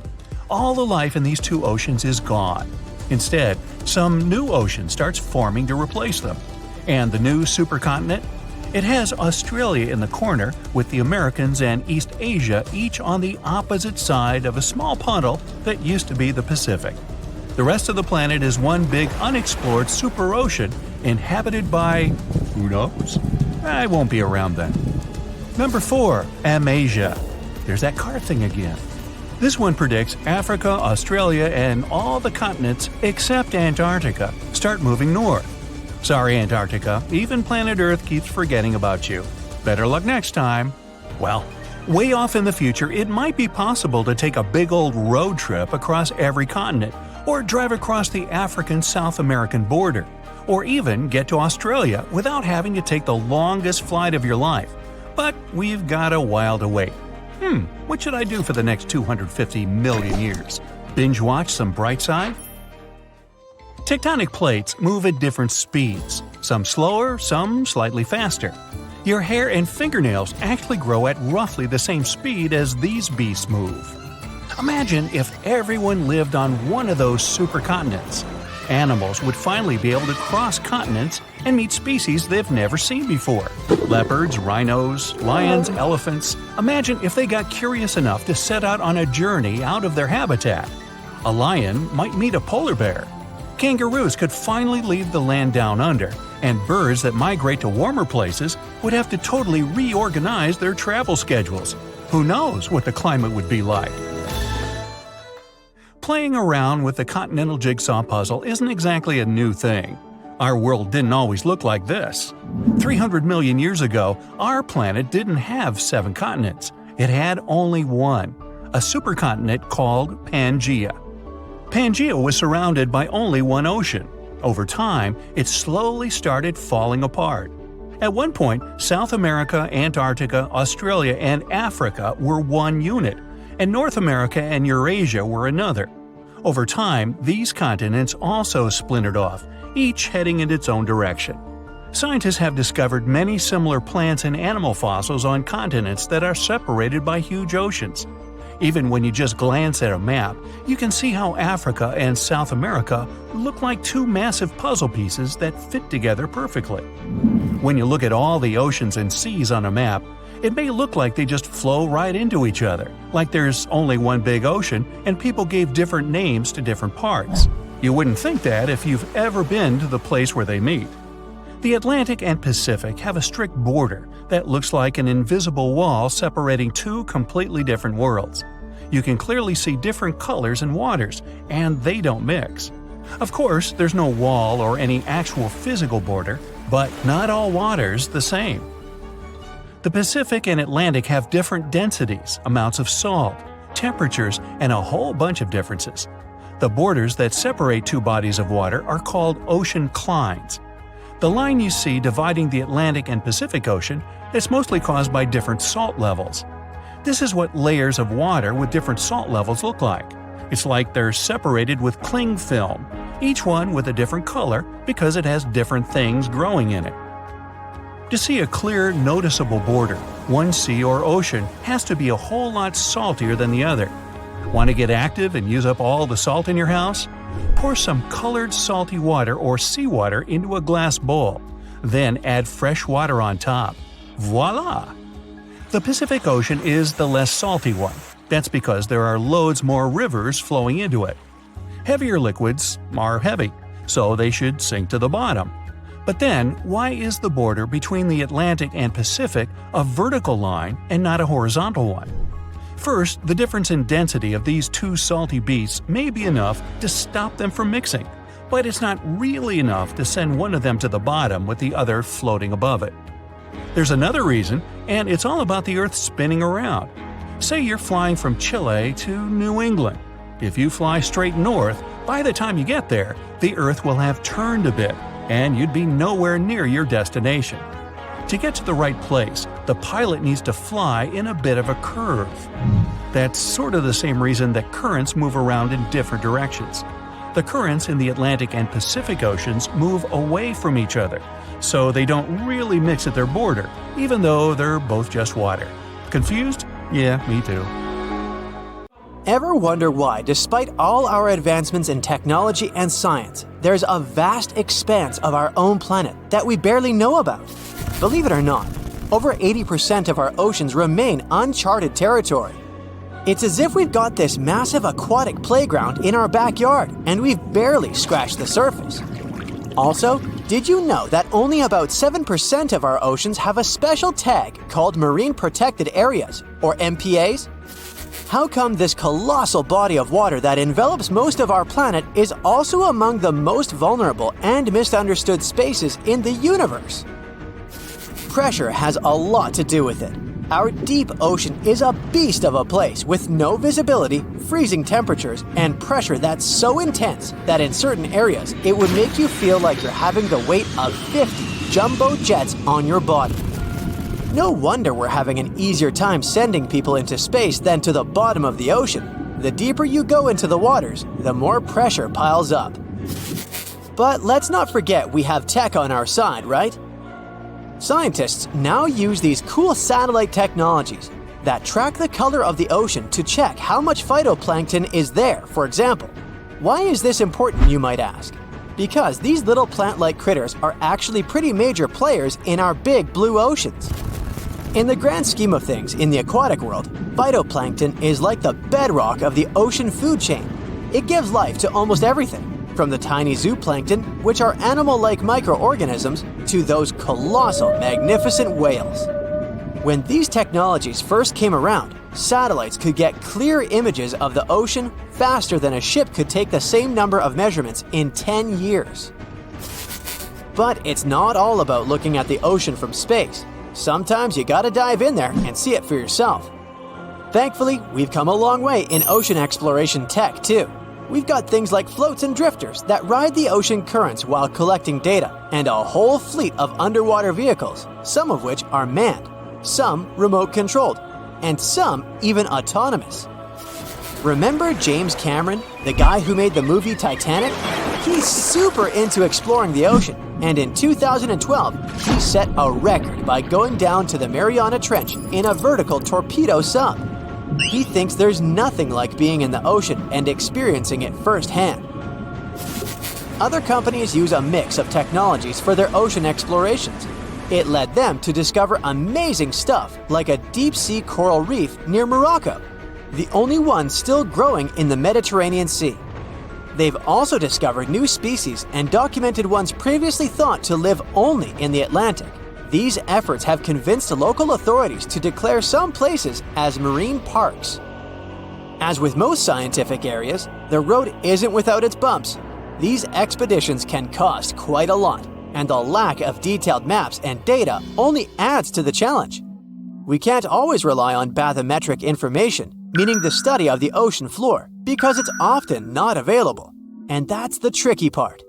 All the life in these two oceans is gone. Instead, some new ocean starts forming to replace them. And the new supercontinent? It has Australia in the corner, with the Americans and East Asia each on the opposite side of a small puddle that used to be the Pacific. The rest of the planet is one big unexplored super ocean inhabited by… who knows? I won't be around then. Number 4. Amasia. There's that car thing again. This one predicts Africa, Australia, and all the continents except Antarctica start moving north. Sorry, Antarctica, even planet Earth keeps forgetting about you. Better luck next time. Well, way off in the future, it might be possible to take a big old road trip across every continent, or drive across the African-South American border, or even get to Australia without having to take the longest flight of your life. But we've got a while to wait. What should I do for the next 250 million years? Binge watch some Brightside? Tectonic plates move at different speeds, some slower, some slightly faster. Your hair and fingernails actually grow at roughly the same speed as these beasts move. Imagine if everyone lived on one of those supercontinents. Animals would finally be able to cross continents and meet species they've never seen before. Leopards, rhinos, lions, elephants. Imagine if they got curious enough to set out on a journey out of their habitat. A lion might meet a polar bear. Kangaroos could finally leave the land down under, and birds that migrate to warmer places would have to totally reorganize their travel schedules. Who knows what the climate would be like? Playing around with the continental jigsaw puzzle isn't exactly a new thing. Our world didn't always look like this. 300 million years ago, our planet didn't have 7 continents. It had only one, a supercontinent called Pangaea. Pangaea was surrounded by only one ocean. Over time, it slowly started falling apart. At one point, South America, Antarctica, Australia, and Africa were one unit, and North America and Eurasia were another. Over time, these continents also splintered off, each heading in its own direction. Scientists have discovered many similar plants and animal fossils on continents that are separated by huge oceans. Even when you just glance at a map, you can see how Africa and South America look like two massive puzzle pieces that fit together perfectly. When you look at all the oceans and seas on a map, it may look like they just flow right into each other, like there's only one big ocean and people gave different names to different parts. You wouldn't think that if you've ever been to the place where they meet. The Atlantic and Pacific have a strict border that looks like an invisible wall separating two completely different worlds. You can clearly see different colors and waters, and they don't mix. Of course, there's no wall or any actual physical border, but not all water's the same. The Pacific and Atlantic have different densities, amounts of salt, temperatures, and a whole bunch of differences. The borders that separate two bodies of water are called ocean clines. The line you see dividing the Atlantic and Pacific Ocean is mostly caused by different salt levels. This is what layers of water with different salt levels look like. It's like they're separated with cling film, each one with a different color because it has different things growing in it. To see a clear, noticeable border, one sea or ocean has to be a whole lot saltier than the other. Want to get active and use up all the salt in your house? Pour some colored salty water or seawater into a glass bowl. Then add fresh water on top. Voila! The Pacific Ocean is the less salty one. That's because there are loads more rivers flowing into it. Heavier liquids are heavy, so they should sink to the bottom. But then, why is the border between the Atlantic and Pacific a vertical line and not a horizontal one? First, the difference in density of these two salty beasts may be enough to stop them from mixing, but it's not really enough to send one of them to the bottom with the other floating above it. There's another reason, and it's all about the Earth spinning around. Say you're flying from Chile to New England. If you fly straight north, by the time you get there, the Earth will have turned a bit, and you'd be nowhere near your destination. To get to the right place, the pilot needs to fly in a bit of a curve. That's sort of the same reason that currents move around in different directions. The currents in the Atlantic and Pacific Oceans move away from each other, so they don't really mix at their border, even though they're both just water. Confused? Yeah, me too. Ever wonder why, despite all our advancements in technology and science, there's a vast expanse of our own planet that we barely know about? Believe it or not, over 80% of our oceans remain uncharted territory. It's as if we've got this massive aquatic playground in our backyard, and we've barely scratched the surface. Also, did you know that only about 7% of our oceans have a special tag called Marine Protected Areas, or MPAs? How come this colossal body of water that envelops most of our planet is also among the most vulnerable and misunderstood spaces in the universe? Pressure has a lot to do with it. Our deep ocean is a beast of a place with no visibility, freezing temperatures, and pressure that's so intense that in certain areas it would make you feel like you're having the weight of 50 jumbo jets on your body. No wonder we're having an easier time sending people into space than to the bottom of the ocean. The deeper you go into the waters, the more pressure piles up. But let's not forget we have tech on our side, right? Scientists now use these cool satellite technologies that track the color of the ocean to check how much phytoplankton is there, for example. Why is this important, you might ask? Because these little plant-like critters are actually pretty major players in our big blue oceans. In the grand scheme of things in the aquatic world, phytoplankton is like the bedrock of the ocean food chain. It gives life to almost everything, from the tiny zooplankton, which are animal-like microorganisms, to those colossal, magnificent whales. When these technologies first came around, satellites could get clear images of the ocean faster than a ship could take the same number of measurements in 10 years. But it's not all about looking at the ocean from space. Sometimes you gotta dive in there and see it for yourself. Thankfully, we've come a long way in ocean exploration tech too. We've got things like floats and drifters that ride the ocean currents while collecting data, and a whole fleet of underwater vehicles, some of which are manned, some remote-controlled, and some even autonomous. Remember James Cameron, the guy who made the movie Titanic? He's super into exploring the ocean, and in 2012, he set a record by going down to the Mariana Trench in a vertical torpedo sub. He thinks there's nothing like being in the ocean and experiencing it firsthand. Other companies use a mix of technologies for their ocean explorations. It led them to discover amazing stuff like a deep-sea coral reef near Morocco, the only one still growing in the Mediterranean Sea. They've also discovered new species and documented ones previously thought to live only in the Atlantic. These efforts have convinced local authorities to declare some places as marine parks. As with most scientific areas, the road isn't without its bumps. These expeditions can cost quite a lot, and the lack of detailed maps and data only adds to the challenge. We can't always rely on bathymetric information, meaning the study of the ocean floor, because it's often not available. And that's the tricky part.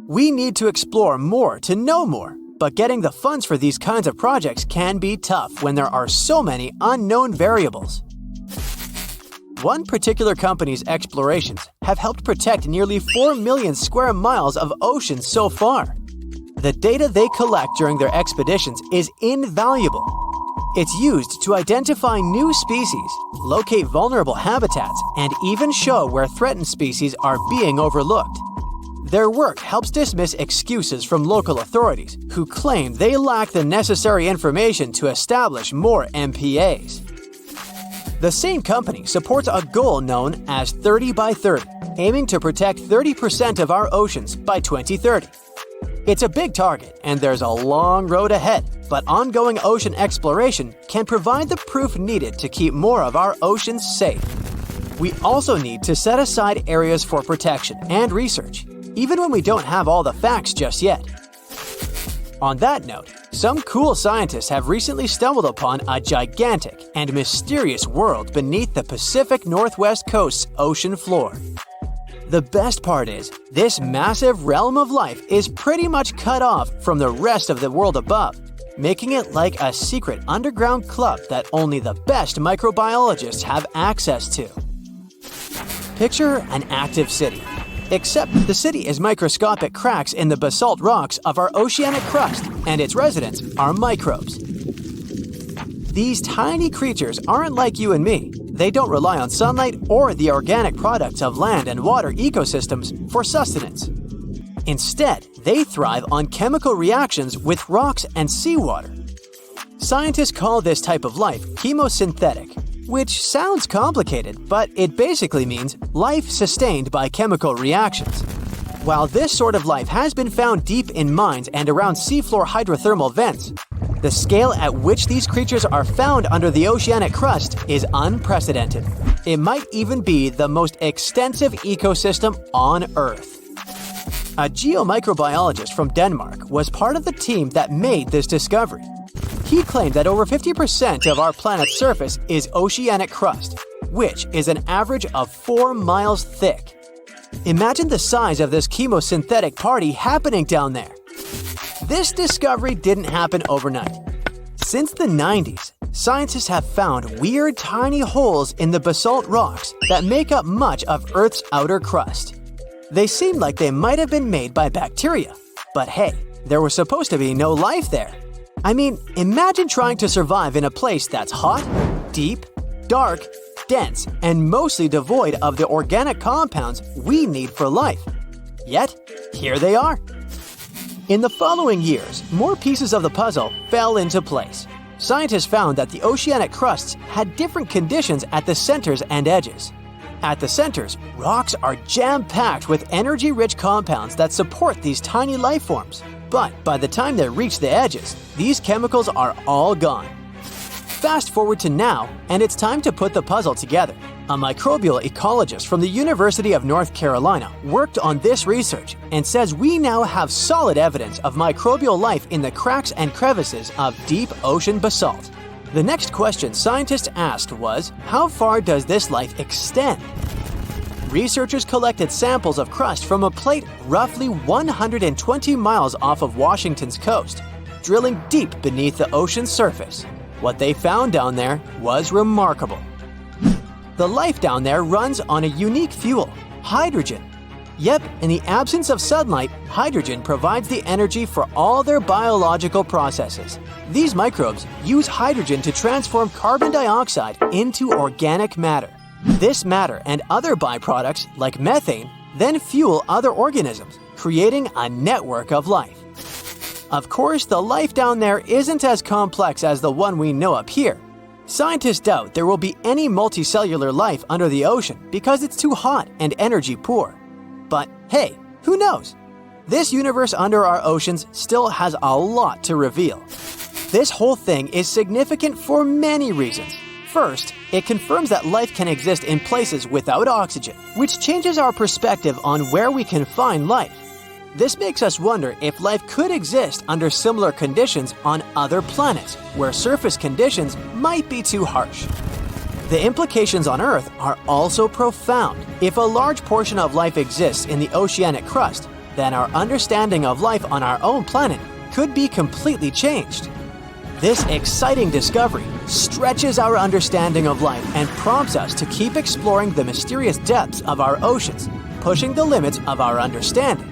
We need to explore more to know more, but getting the funds for these kinds of projects can be tough when there are so many unknown variables. One particular company's explorations have helped protect nearly 4 million square miles of ocean so far. The data they collect during their expeditions is invaluable. It's used to identify new species, locate vulnerable habitats, and even show where threatened species are being overlooked. Their work helps dismiss excuses from local authorities who claim they lack the necessary information to establish more MPAs. The same company supports a goal known as 30 by 30, aiming to protect 30% of our oceans by 2030. It's a big target, and there's a long road ahead, but ongoing ocean exploration can provide the proof needed to keep more of our oceans safe. We also need to set aside areas for protection and research, even when we don't have all the facts just yet. On that note, some cool scientists have recently stumbled upon a gigantic and mysterious world beneath the Pacific Northwest coast's ocean floor. The best part is, this massive realm of life is pretty much cut off from the rest of the world above, making it like a secret underground club that only the best microbiologists have access to. Picture an active city, except the city is microscopic cracks in the basalt rocks of our oceanic crust, and its residents are microbes. These tiny creatures aren't like you and me. They don't rely on sunlight or the organic products of land and water ecosystems for sustenance. Instead, they thrive on chemical reactions with rocks and seawater. Scientists call this type of life chemosynthetic, which sounds complicated, but it basically means life sustained by chemical reactions. While this sort of life has been found deep in mines and around seafloor hydrothermal vents, the scale at which these creatures are found under the oceanic crust is unprecedented. It might even be the most extensive ecosystem on Earth. A geomicrobiologist from Denmark was part of the team that made this discovery. He claimed that over 50% of our planet's surface is oceanic crust, which is an average of 4 miles thick. Imagine the size of this chemosynthetic party happening down there. This discovery didn't happen overnight. Since the 90s, scientists have found weird tiny holes in the basalt rocks that make up much of Earth's outer crust. They seem like they might have been made by bacteria, but hey, there was supposed to be no life there. I mean, imagine trying to survive in a place that's hot, deep, dark, dense, and mostly devoid of the organic compounds we need for life. Yet, here they are. In the following years, more pieces of the puzzle fell into place. Scientists found that the oceanic crusts had different conditions at the centers and edges. At the centers, rocks are jam-packed with energy-rich compounds that support these tiny life forms. But by the time they reach the edges, these chemicals are all gone. fast forward to now, and it's time to put the puzzle together. A microbial ecologist from the University of North Carolina worked on this research and says we now have solid evidence of microbial life in the cracks and crevices of deep ocean basalt. The next question scientists asked was, how far does this life extend? Researchers collected samples of crust from a plate roughly 120 miles off of Washington's coast, drilling deep beneath the ocean's surface. What they found down there was remarkable. The life down there runs on a unique fuel, hydrogen. Yep, in the absence of sunlight, hydrogen provides the energy for all their biological processes. These microbes use hydrogen to transform carbon dioxide into organic matter. This matter and other byproducts, like methane, then fuel other organisms, creating a network of life. Of course, the life down there isn't as complex as the one we know up here. Scientists doubt there will be any multicellular life under the ocean because it's too hot and energy poor. But hey, who knows? This universe under our oceans still has a lot to reveal. This whole thing is significant for many reasons. First, it confirms that life can exist in places without oxygen, which changes our perspective on where we can find life. This makes us wonder if life could exist under similar conditions on other planets, where surface conditions might be too harsh. The implications on Earth are also profound. If a large portion of life exists in the oceanic crust, then our understanding of life on our own planet could be completely changed. This exciting discovery stretches our understanding of life and prompts us to keep exploring the mysterious depths of our oceans, pushing the limits of our understanding.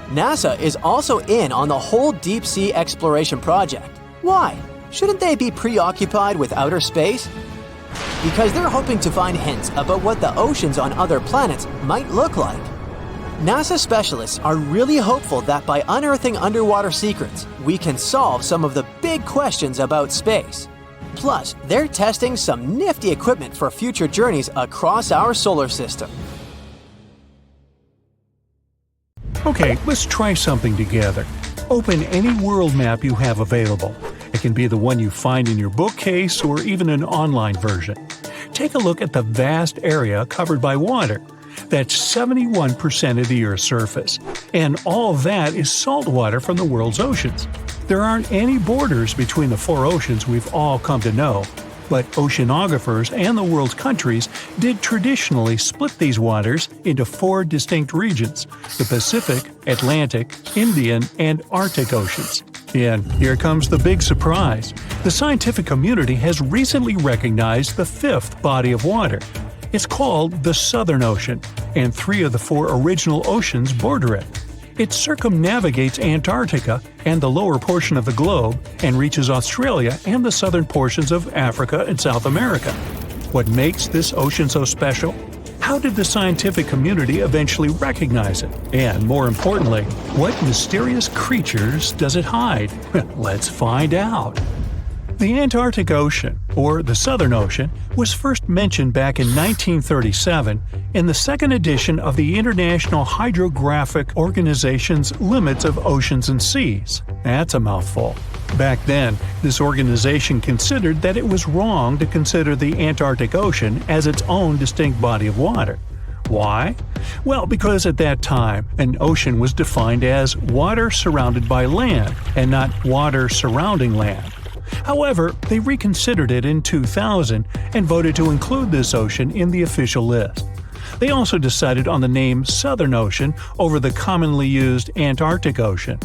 NASA is also in on the whole deep sea exploration project. Why? Shouldn't they be preoccupied with outer space? Because they're hoping to find hints about what the oceans on other planets might look like. NASA specialists are really hopeful that by unearthing underwater secrets, we can solve some of the big questions about space. Plus, they're testing some nifty equipment for future journeys across our solar system. Okay, let's try something together. Open any world map you have available. It can be the one you find in your bookcase or even an online version. Take a look at the vast area covered by water. That's 71% of the Earth's surface. And all that is salt water from the world's oceans. There aren't any borders between the four oceans we've all come to know. But oceanographers and the world's countries did traditionally split these waters into four distinct regions: the Pacific, Atlantic, Indian, and Arctic Oceans. And here comes the big surprise. The scientific community has recently recognized the fifth body of water. It's called the Southern Ocean, and three of the four original oceans border it. It circumnavigates Antarctica and the lower portion of the globe and reaches Australia and the southern portions of Africa and South America. What makes this ocean so special? How did the scientific community eventually recognize it? And more importantly, what mysterious creatures does it hide? Let's find out. The Antarctic Ocean, or the Southern Ocean, was first mentioned back in 1937 in the second edition of the International Hydrographic Organization's Limits of Oceans and Seas. That's a mouthful. Back then, this organization considered that it was wrong to consider the Antarctic Ocean as its own distinct body of water. Why? Well, because at that time, an ocean was defined as water surrounded by land, and not water surrounding land. However, they reconsidered it in 2000 and voted to include this ocean in the official list. They also decided on the name Southern Ocean over the commonly used Antarctic Ocean.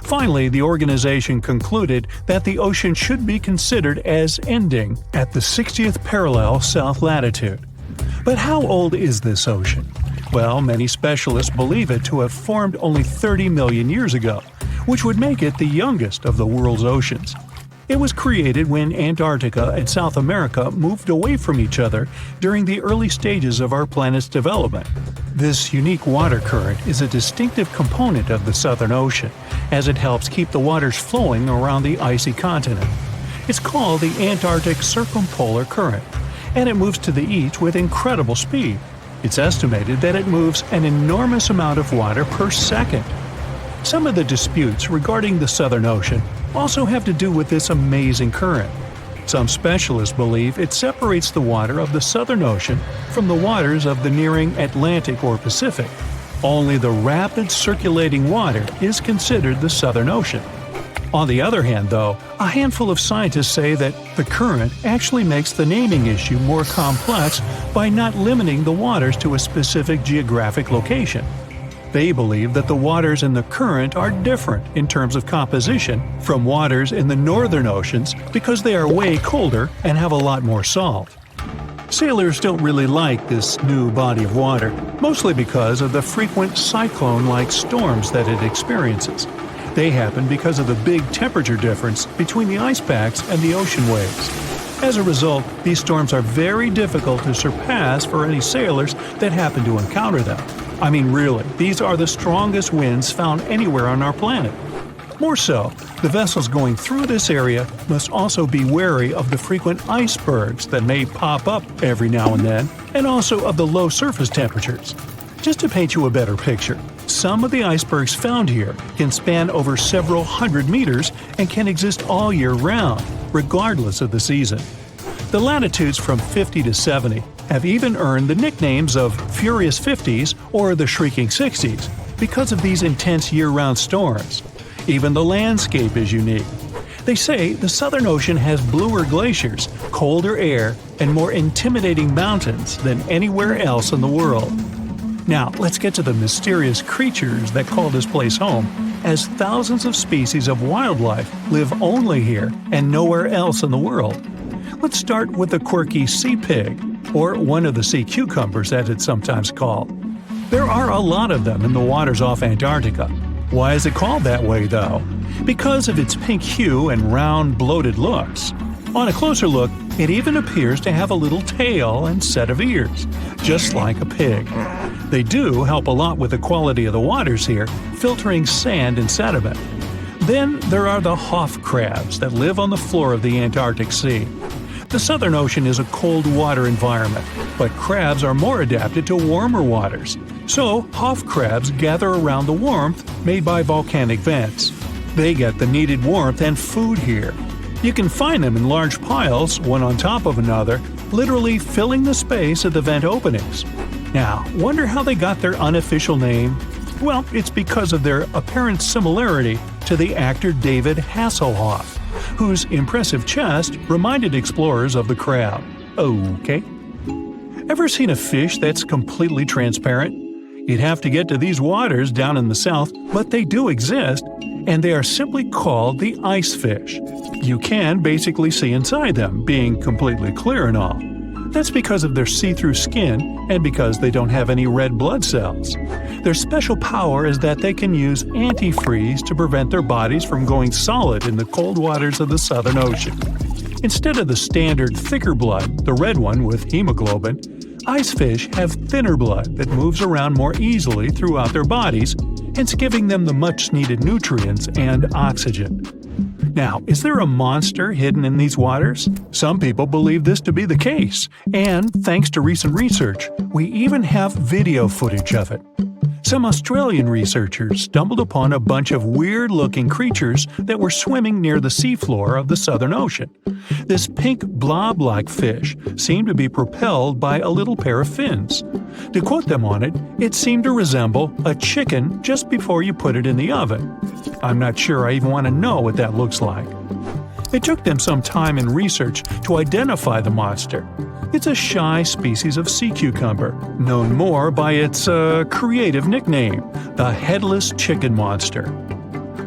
Finally, the organization concluded that the ocean should be considered as ending at the 60th parallel south latitude. But how old is this ocean? Well, many specialists believe it to have formed only 30 million years ago, which would make it the youngest of the world's oceans. It was created when Antarctica and South America moved away from each other during the early stages of our planet's development. This unique water current is a distinctive component of the Southern Ocean, as it helps keep the waters flowing around the icy continent. It's called the Antarctic Circumpolar Current, and it moves to the east with incredible speed. It's estimated that it moves an enormous amount of water per second. Some of the disputes regarding the Southern Ocean also have to do with this amazing current. Some specialists believe it separates the water of the Southern Ocean from the waters of the nearing Atlantic or Pacific. Only the rapid circulating water is considered the Southern Ocean. On the other hand, though, a handful of scientists say that the current actually makes the naming issue more complex by not limiting the waters to a specific geographic location. They believe that the waters in the current are different in terms of composition from waters in the northern oceans because they are way colder and have a lot more salt. Sailors don't really like this new body of water, mostly because of the frequent cyclone-like storms that it experiences. They happen because of the big temperature difference between the ice packs and the ocean waves. As a result, these storms are very difficult to surpass for any sailors that happen to encounter them. I mean, really, these are the strongest winds found anywhere on our planet. More so, the vessels going through this area must also be wary of the frequent icebergs that may pop up every now and then, and also of the low surface temperatures. Just to paint you a better picture, some of the icebergs found here can span over several hundred meters and can exist all year round, regardless of the season. The latitudes from 50 to 70 have even earned the nicknames of Furious 50s or the Shrieking 60s because of these intense year-round storms. Even the landscape is unique. They say the Southern Ocean has bluer glaciers, colder air, and more intimidating mountains than anywhere else in the world. Now, let's get to the mysterious creatures that call this place home, as thousands of species of wildlife live only here and nowhere else in the world. Let's start with the quirky sea pig, or one of the sea cucumbers as it's sometimes called. There are a lot of them in the waters off Antarctica. Why is it called that way, though? Because of its pink hue and round, bloated looks. On a closer look, it even appears to have a little tail and set of ears, just like a pig. They do help a lot with the quality of the waters here, filtering sand and sediment. Then there are the Hoff crabs that live on the floor of the Antarctic Sea. The Southern Ocean is a cold water environment, but crabs are more adapted to warmer waters. So, Hoff crabs gather around the warmth made by volcanic vents. They get the needed warmth and food here. You can find them in large piles, one on top of another, literally filling the space at the vent openings. Now, wonder how they got their unofficial name? Well, it's because of their apparent similarity to the actor David Hasselhoff, whose impressive chest reminded explorers of the crab. Okay. Ever seen a fish that's completely transparent? You'd have to get to these waters down in the south, but they do exist, and they are simply called the ice fish. You can basically see inside them, being completely clear and all. That's because of their see-through skin and because they don't have any red blood cells. Their special power is that they can use antifreeze to prevent their bodies from going solid in the cold waters of the Southern Ocean. Instead of the standard thicker blood, the red one with hemoglobin, ice fish have thinner blood that moves around more easily throughout their bodies, hence giving them the much-needed nutrients and oxygen. Now, is there a monster hidden in these waters? Some people believe this to be the case, and thanks to recent research, we even have video footage of it. Some Australian researchers stumbled upon a bunch of weird-looking creatures that were swimming near the seafloor of the Southern Ocean. This pink blob-like fish seemed to be propelled by a little pair of fins. To quote them on it, it seemed to resemble a chicken just before you put it in the oven. I'm not sure I even want to know what that looks like. It took them some time and research to identify the monster. It's a shy species of sea cucumber, known more by its creative nickname, the headless chicken monster.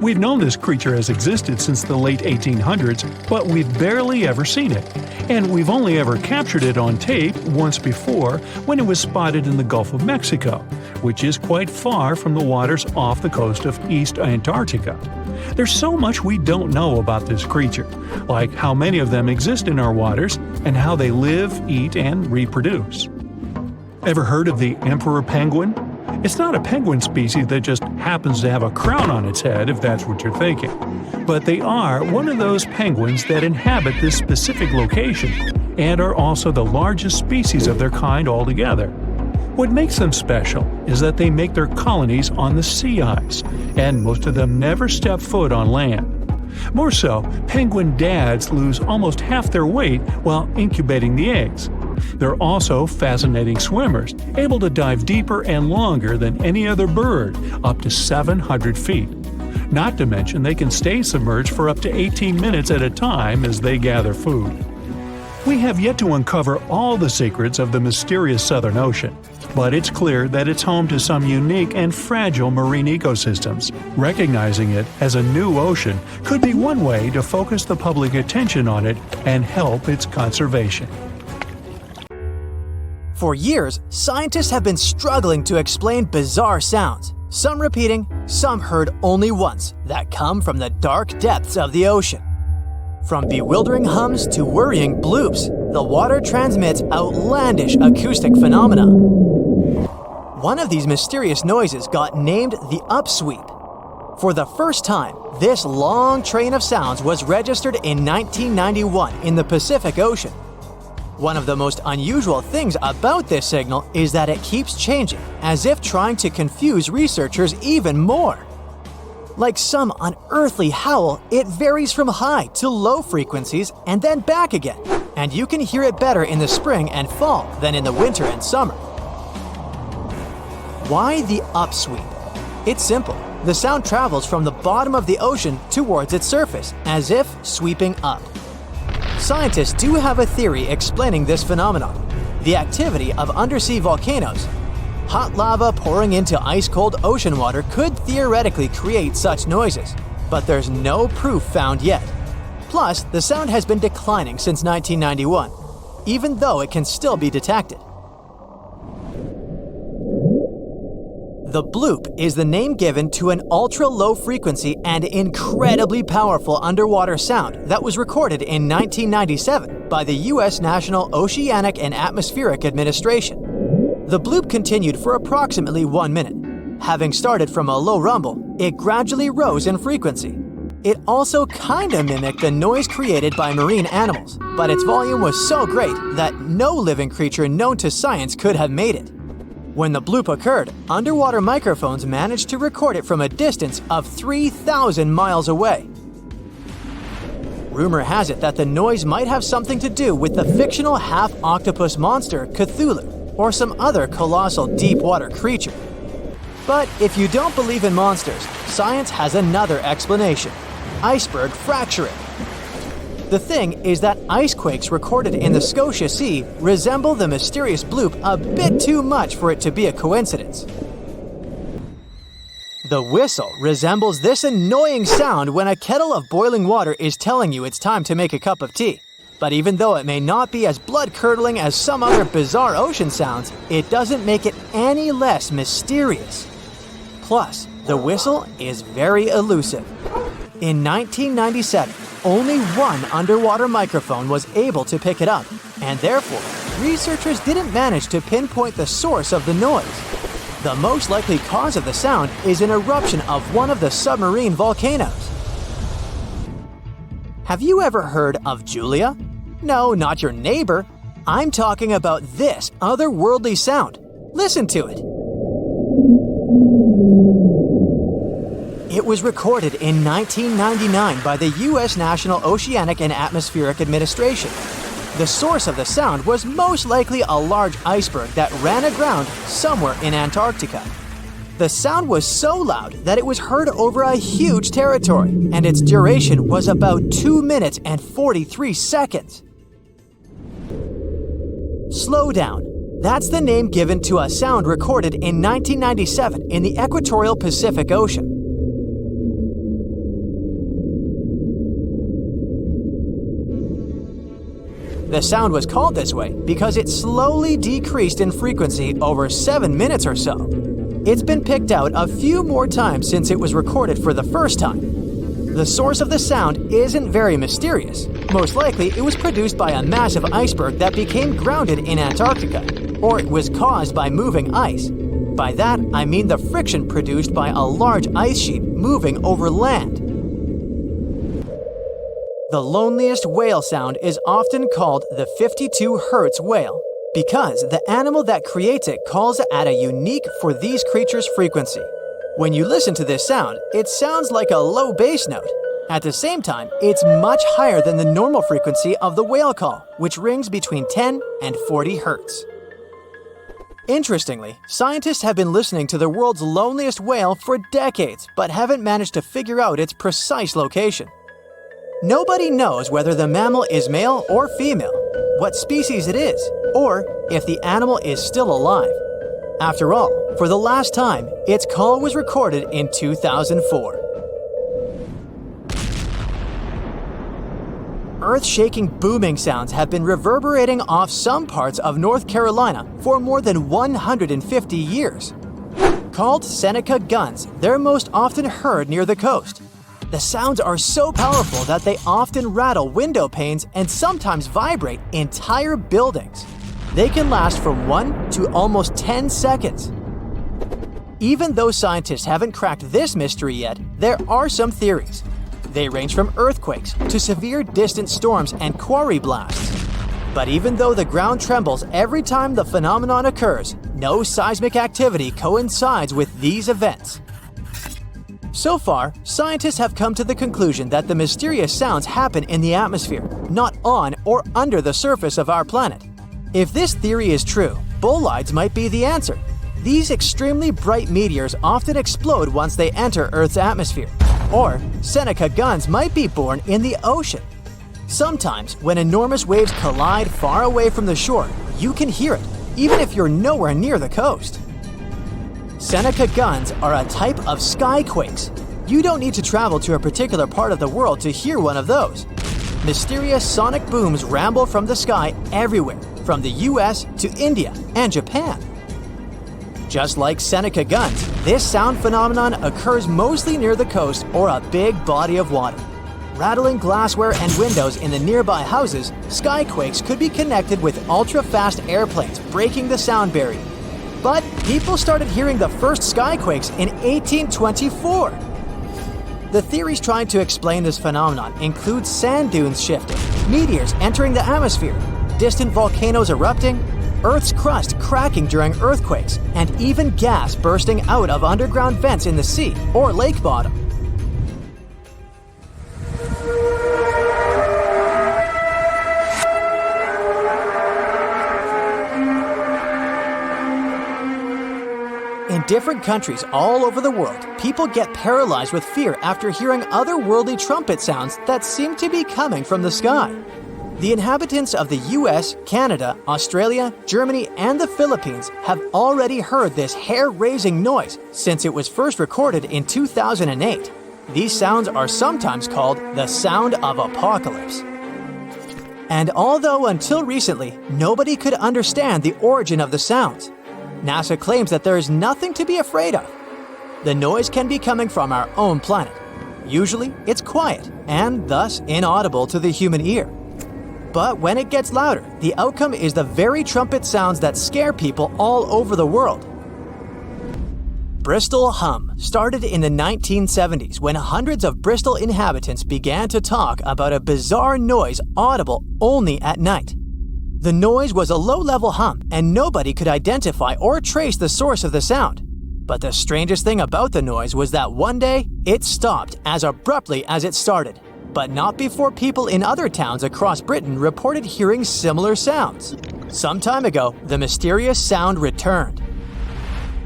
We've known this creature has existed since the late 1800s, but we've barely ever seen it. And we've only ever captured it on tape once before when it was spotted in the Gulf of Mexico, which is quite far from the waters off the coast of East Antarctica. There's so much we don't know about this creature, like how many of them exist in our waters and how they live, eat, and reproduce. Ever heard of the emperor penguin? It's not a penguin species that just happens to have a crown on its head, if that's what you're thinking. But they are one of those penguins that inhabit this specific location and are also the largest species of their kind altogether. What makes them special is that they make their colonies on the sea ice, and most of them never step foot on land. More so, penguin dads lose almost half their weight while incubating the eggs. They're also fascinating swimmers, able to dive deeper and longer than any other bird, up to 700 feet. Not to mention they can stay submerged for up to 18 minutes at a time as they gather food. We have yet to uncover all the secrets of the mysterious Southern Ocean, but it's clear that it's home to some unique and fragile marine ecosystems. Recognizing it as a new ocean could be one way to focus the public attention on it and help its conservation. For years, scientists have been struggling to explain bizarre sounds, some repeating, some heard only once, that come from the dark depths of the ocean. From bewildering hums to worrying bloops, the water transmits outlandish acoustic phenomena. One of these mysterious noises got named the upsweep. For the first time, this long train of sounds was registered in 1991 in the Pacific Ocean. One of the most unusual things about this signal is that it keeps changing, as if trying to confuse researchers even more. Like some unearthly howl, it varies from high to low frequencies and then back again, and you can hear it better in the spring and fall than in the winter and summer. Why the upsweep? It's simple. The sound travels from the bottom of the ocean towards its surface, as if sweeping up. Scientists do have a theory explaining this phenomenon: the activity of undersea volcanoes. Hot lava pouring into ice-cold ocean water could theoretically create such noises, but there's no proof found yet. Plus, the sound has been declining since 1991, even though it can still be detected. The bloop is the name given to an ultra-low frequency and incredibly powerful underwater sound that was recorded in 1997 by the U.S. National Oceanic and Atmospheric Administration. The bloop continued for approximately 1 minute. Having started from a low rumble, it gradually rose in frequency. It also kinda mimicked the noise created by marine animals, but its volume was so great that no living creature known to science could have made it. When the bloop occurred, underwater microphones managed to record it from a distance of 3,000 miles away. Rumor has it that the noise might have something to do with the fictional half-octopus monster Cthulhu, or some other colossal deep-water creature. But if you don't believe in monsters, science has another explanation: iceberg fracturing. The thing is that ice quakes recorded in the Scotia Sea resemble the mysterious bloop a bit too much for it to be a coincidence. The whistle resembles this annoying sound when a kettle of boiling water is telling you it's time to make a cup of tea. But even though it may not be as blood-curdling as some other bizarre ocean sounds, it doesn't make it any less mysterious. Plus, the whistle is very elusive. In 1997, only one underwater microphone was able to pick it up, and therefore, researchers didn't manage to pinpoint the source of the noise. The most likely cause of the sound is an eruption of one of the submarine volcanoes. Have you ever heard of Julia? No, not your neighbor. I'm talking about this otherworldly sound. Listen to it. It was recorded in 1999 by the U.S. National Oceanic and Atmospheric Administration. The source of the sound was most likely a large iceberg that ran aground somewhere in Antarctica. The sound was so loud that it was heard over a huge territory, and its duration was about 2 minutes and 43 seconds. Slow down. That's the name given to a sound recorded in 1997 in the equatorial Pacific Ocean. The sound was called this way because it slowly decreased in frequency over 7 minutes or so. It's been picked out a few more times since it was recorded for the first time. The source of the sound isn't very mysterious. Most likely, it was produced by a massive iceberg that became grounded in Antarctica, or it was caused by moving ice. By that, I mean the friction produced by a large ice sheet moving over land. The loneliest whale sound is often called the 52 Hz whale because the animal that creates it calls at a unique for these creatures frequency. When you listen to this sound, it sounds like a low bass note. At the same time, it's much higher than the normal frequency of the whale call, which rings between 10 and 40 hertz. Interestingly, scientists have been listening to the world's loneliest whale for decades, but haven't managed to figure out its precise location. Nobody knows whether the mammal is male or female, what species it is, or if the animal is still alive. After all, for the last time, its call was recorded in 2004. Earth-shaking booming sounds have been reverberating off some parts of North Carolina for more than 150 years. Called Seneca guns, they're most often heard near the coast. The sounds are so powerful that they often rattle window panes and sometimes vibrate entire buildings. They can last from 1 to almost 10 seconds. Even though scientists haven't cracked this mystery yet, there are some theories. They range from earthquakes to severe distant storms and quarry blasts. But even though the ground trembles every time the phenomenon occurs, no seismic activity coincides with these events. So far, scientists have come to the conclusion that the mysterious sounds happen in the atmosphere, not on or under the surface of our planet. If this theory is true, bolides might be the answer. These extremely bright meteors often explode once they enter Earth's atmosphere. Or Seneca guns might be born in the ocean. Sometimes, when enormous waves collide far away from the shore, you can hear it, even if you're nowhere near the coast. Seneca guns are a type of skyquakes. You don't need to travel to a particular part of the world to hear one of those. Mysterious sonic booms ramble from the sky everywhere, from the US to India and Japan. Just like Seneca guns, this sound phenomenon occurs mostly near the coast or a big body of water. Rattling glassware and windows in the nearby houses, skyquakes could be connected with ultra-fast airplanes breaking the sound barrier. But people started hearing the first skyquakes in 1824. The theories trying to explain this phenomenon include sand dunes shifting, meteors entering the atmosphere, distant volcanoes erupting, Earth's crust cracking during earthquakes, and even gas bursting out of underground vents in the sea or lake bottom. In different countries all over the world, people get paralyzed with fear after hearing otherworldly trumpet sounds that seem to be coming from the sky. The inhabitants of the US, Canada, Australia, Germany, and the Philippines have already heard this hair-raising noise since it was first recorded in 2008. These sounds are sometimes called the sound of apocalypse. And although until recently, nobody could understand the origin of the sounds, NASA claims that there is nothing to be afraid of. The noise can be coming from our own planet. Usually, it's quiet and thus inaudible to the human ear. But when it gets louder, the outcome is the very trumpet sounds that scare people all over the world. Bristol hum started in the 1970s when hundreds of Bristol inhabitants began to talk about a bizarre noise audible only at night. The noise was a low-level hum, and nobody could identify or trace the source of the sound. But the strangest thing about the noise was that one day, it stopped as abruptly as it started. But not before people in other towns across Britain reported hearing similar sounds. Some time ago, the mysterious sound returned.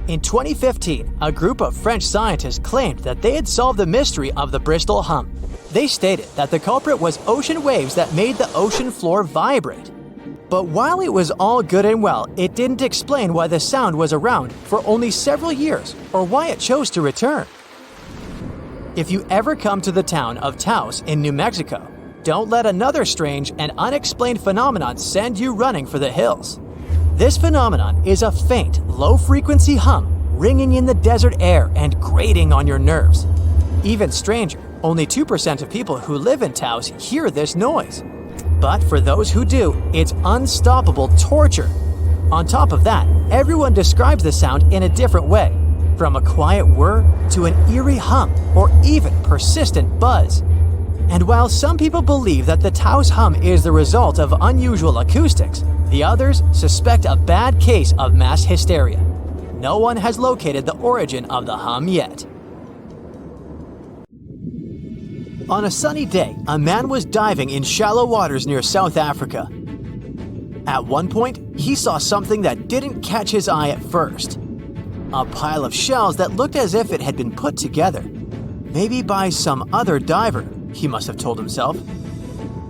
In 2015, a group of French scientists claimed that they had solved the mystery of the Bristol hum. They stated that the culprit was ocean waves that made the ocean floor vibrate. But while it was all good and well, it didn't explain why the sound was around for only several years or why it chose to return. If you ever come to the town of Taos in New Mexico, don't let another strange and unexplained phenomenon send you running for the hills. This phenomenon is a faint, low-frequency hum ringing in the desert air and grating on your nerves. Even stranger, only 2% of people who live in Taos hear this noise. But for those who do, it's unstoppable torture. On top of that, everyone describes the sound in a different way. From a quiet whir to an eerie hum or even persistent buzz. And while some people believe that the Taos hum is the result of unusual acoustics, the others suspect a bad case of mass hysteria. No one has located the origin of the hum yet. On a sunny day, a man was diving in shallow waters near South Africa. At one point, he saw something that didn't catch his eye at first. A pile of shells that looked as if it had been put together. Maybe by some other diver, he must have told himself.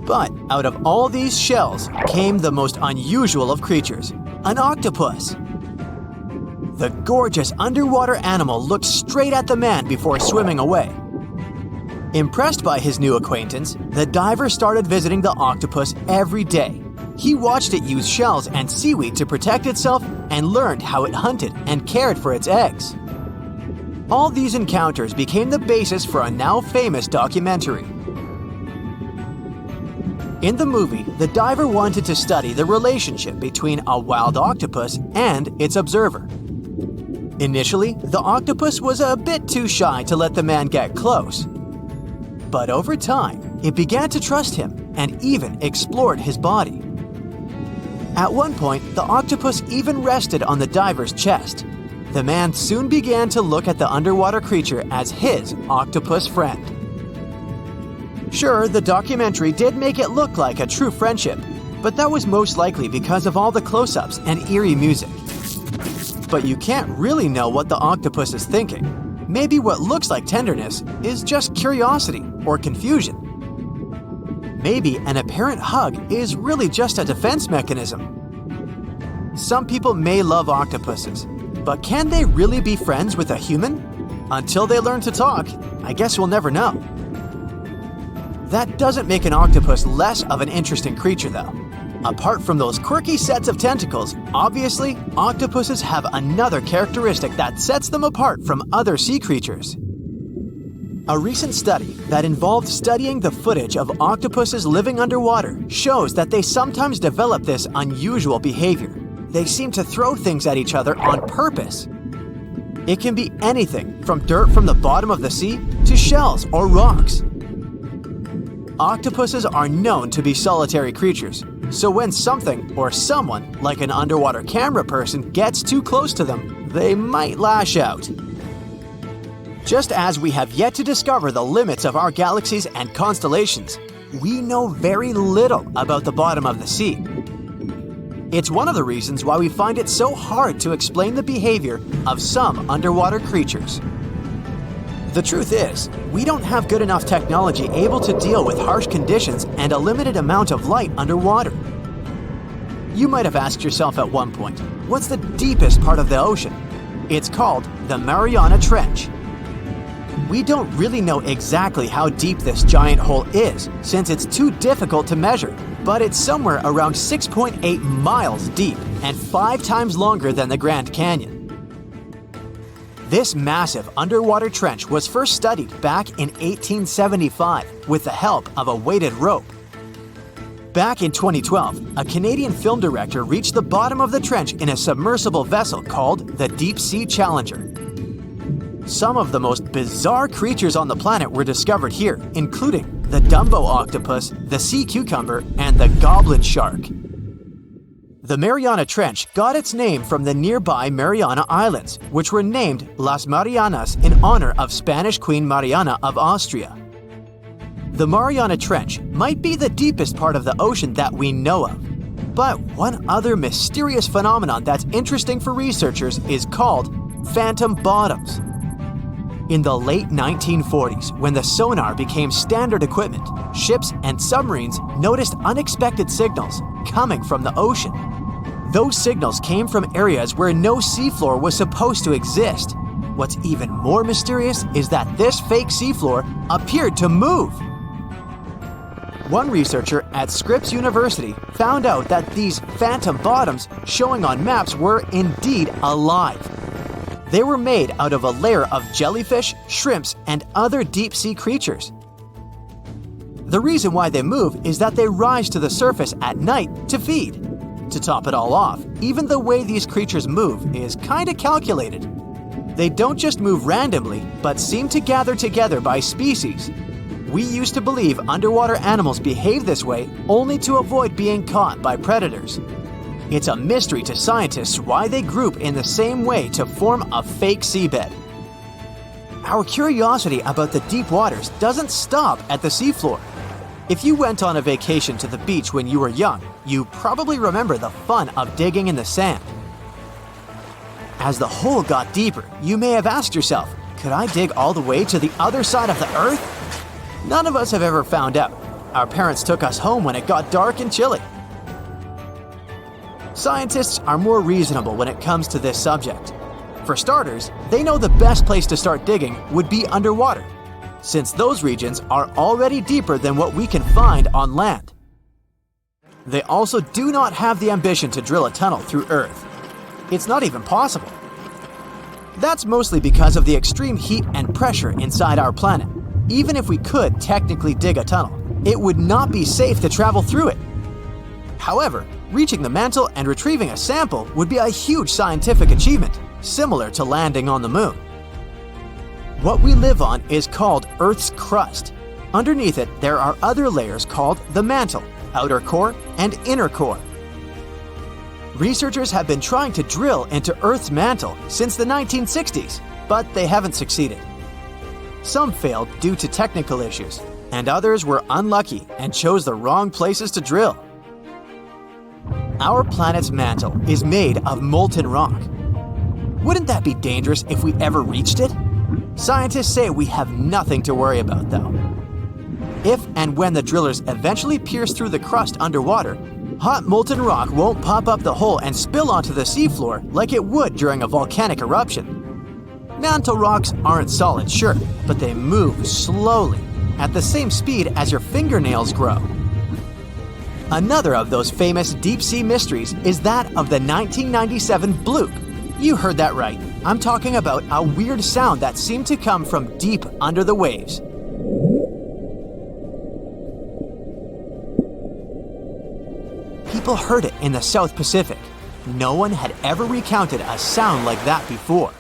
But out of all these shells came the most unusual of creatures, an octopus. The gorgeous underwater animal looked straight at the man before swimming away. Impressed by his new acquaintance, the diver started visiting the octopus every day. He watched it use shells and seaweed to protect itself and learned how it hunted and cared for its eggs. All these encounters became the basis for a now famous documentary. In the movie, the diver wanted to study the relationship between a wild octopus and its observer. Initially, the octopus was a bit too shy to let the man get close. But over time, it began to trust him and even explored his body. At one point, the octopus even rested on the diver's chest. The man soon began to look at the underwater creature as his octopus friend. Sure, the documentary did make it look like a true friendship, but that was most likely because of all the close-ups and eerie music. But you can't really know what the octopus is thinking. Maybe what looks like tenderness is just curiosity or confusion. Maybe an apparent hug is really just a defense mechanism. Some people may love octopuses, but can they really be friends with a human? Until they learn to talk, I guess we'll never know. That doesn't make an octopus less of an interesting creature, though. Apart from those quirky sets of tentacles, obviously, octopuses have another characteristic that sets them apart from other sea creatures. A recent study that involved studying the footage of octopuses living underwater shows that they sometimes develop this unusual behavior. They seem to throw things at each other on purpose. It can be anything from dirt from the bottom of the sea to shells or rocks. Octopuses are known to be solitary creatures, so when something or someone, like an underwater camera person, gets too close to them, they might lash out. Just as we have yet to discover the limits of our galaxies and constellations, we know very little about the bottom of the sea. It's one of the reasons why we find it so hard to explain the behavior of some underwater creatures. The truth is, we don't have good enough technology able to deal with harsh conditions and a limited amount of light underwater. You might have asked yourself at one point, what's the deepest part of the ocean? It's called the Mariana Trench. We don't really know exactly how deep this giant hole is, since it's too difficult to measure, but it's somewhere around 6.8 miles deep and 5 times longer than the Grand Canyon. This massive underwater trench was first studied back in 1875 with the help of a weighted rope. Back in 2012, a Canadian film director reached the bottom of the trench in a submersible vessel called the Deep Sea Challenger. Some of the most bizarre creatures on the planet were discovered here, including the Dumbo octopus, the sea cucumber, and the goblin shark. The Mariana Trench got its name from the nearby Mariana Islands, which were named Las Marianas in honor of Spanish Queen Mariana of Austria. The Mariana Trench might be the deepest part of the ocean that we know of. But one other mysterious phenomenon that's interesting for researchers is called phantom bottoms. In the late 1940s, when the sonar became standard equipment, ships and submarines noticed unexpected signals coming from the ocean. Those signals came from areas where no seafloor was supposed to exist. What's even more mysterious is that this fake seafloor appeared to move. One researcher at Scripps University found out that these phantom bottoms showing on maps were indeed alive. They were made out of a layer of jellyfish, shrimps, and other deep-sea creatures. The reason why they move is that they rise to the surface at night to feed. To top it all off, even the way these creatures move is kinda calculated. They don't just move randomly, but seem to gather together by species. We used to believe underwater animals behave this way only to avoid being caught by predators. It's a mystery to scientists why they group in the same way to form a fake seabed. Our curiosity about the deep waters doesn't stop at the seafloor. If you went on a vacation to the beach when you were young, you probably remember the fun of digging in the sand. As the hole got deeper, you may have asked yourself, could I dig all the way to the other side of the Earth? None of us have ever found out. Our parents took us home when it got dark and chilly. Scientists are more reasonable when it comes to this subject. For starters, they know the best place to start digging would be underwater, since those regions are already deeper than what we can find on land. They also do not have the ambition to drill a tunnel through Earth. It's not even possible. That's mostly because of the extreme heat and pressure inside our planet. Even if we could technically dig a tunnel, it would not be safe to travel through it. However, reaching the mantle and retrieving a sample would be a huge scientific achievement, similar to landing on the moon. What we live on is called Earth's crust. Underneath it, there are other layers called the mantle, outer core, and inner core. Researchers have been trying to drill into Earth's mantle since the 1960s, but they haven't succeeded. Some failed due to technical issues, and others were unlucky and chose the wrong places to drill. Our planet's mantle is made of molten rock. Wouldn't that be dangerous if we ever reached it? Scientists say we have nothing to worry about, though. If and when the drillers eventually pierce through the crust underwater, hot molten rock won't pop up the hole and spill onto the seafloor like it would during a volcanic eruption. Mantle rocks aren't solid, sure, but they move slowly, at the same speed as your fingernails grow. Another of those famous deep-sea mysteries is that of the 1997 bloop. You heard that right. I'm talking about a weird sound that seemed to come from deep under the waves. People heard it in the South Pacific. No one had ever recounted a sound like that before.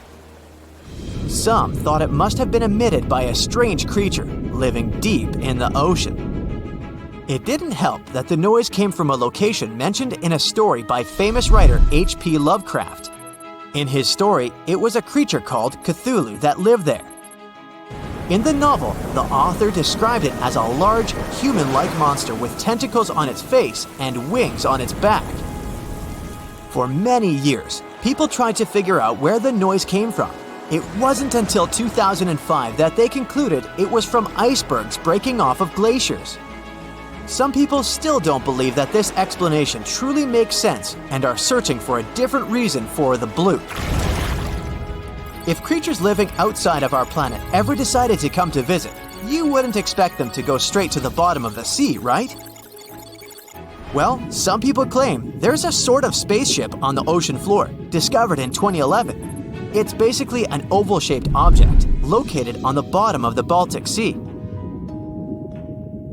Some thought it must have been emitted by a strange creature living deep in the ocean. It didn't help that the noise came from a location mentioned in a story by famous writer H.P. Lovecraft. In his story, it was a creature called Cthulhu that lived there. In the novel, the author described it as a large, human-like monster with tentacles on its face and wings on its back. For many years, people tried to figure out where the noise came from. It wasn't until 2005 that they concluded it was from icebergs breaking off of glaciers. Some people still don't believe that this explanation truly makes sense and are searching for a different reason for the bloop. If creatures living outside of our planet ever decided to come to visit, you wouldn't expect them to go straight to the bottom of the sea, right? Well, some people claim there's a sort of spaceship on the ocean floor, discovered in 2011. It's basically an oval-shaped object located on the bottom of the Baltic Sea.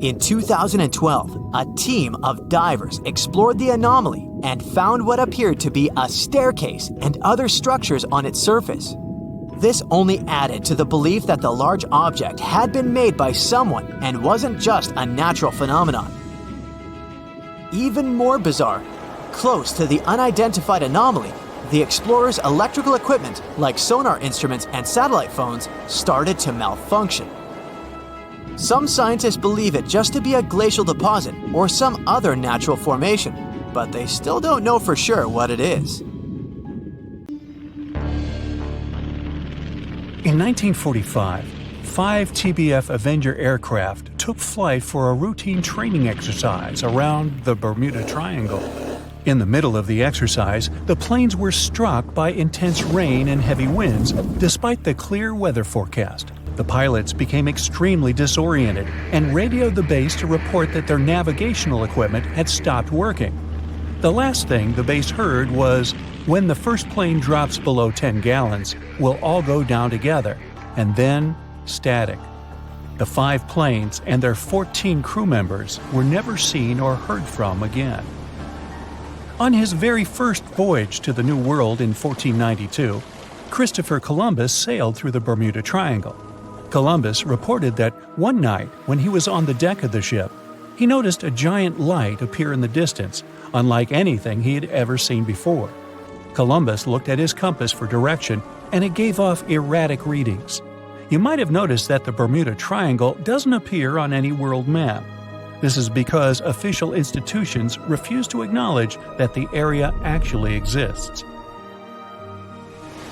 In 2012, a team of divers explored the anomaly and found what appeared to be a staircase and other structures on its surface. This only added to the belief that the large object had been made by someone and wasn't just a natural phenomenon. Even more bizarre, close to the unidentified anomaly, the explorers' electrical equipment, like sonar instruments and satellite phones, started to malfunction. Some scientists believe it just to be a glacial deposit or some other natural formation, but they still don't know for sure what it is. In 1945, 5 TBF Avenger aircraft took flight for a routine training exercise around the Bermuda Triangle. In the middle of the exercise, the planes were struck by intense rain and heavy winds, despite the clear weather forecast. The pilots became extremely disoriented and radioed the base to report that their navigational equipment had stopped working. The last thing the base heard was, "When the first plane drops below 10 gallons, we'll all go down together," and then static. The 5 planes and their 14 crew members were never seen or heard from again. On his very first voyage to the New World in 1492, Christopher Columbus sailed through the Bermuda Triangle. Columbus reported that one night when he was on the deck of the ship, he noticed a giant light appear in the distance, unlike anything he had ever seen before. Columbus looked at his compass for direction, and it gave off erratic readings. You might have noticed that the Bermuda Triangle doesn't appear on any world map. This is because official institutions refuse to acknowledge that the area actually exists.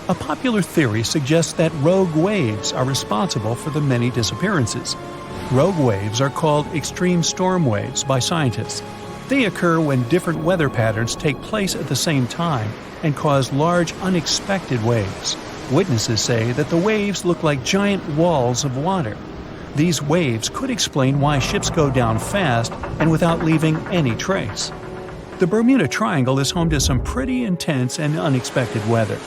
A popular theory suggests that rogue waves are responsible for the many disappearances. Rogue waves are called extreme storm waves by scientists. They occur when different weather patterns take place at the same time and cause large unexpected waves. Witnesses say that the waves look like giant walls of water. These waves could explain why ships go down fast and without leaving any trace. The Bermuda Triangle is home to some pretty intense and unexpected weather.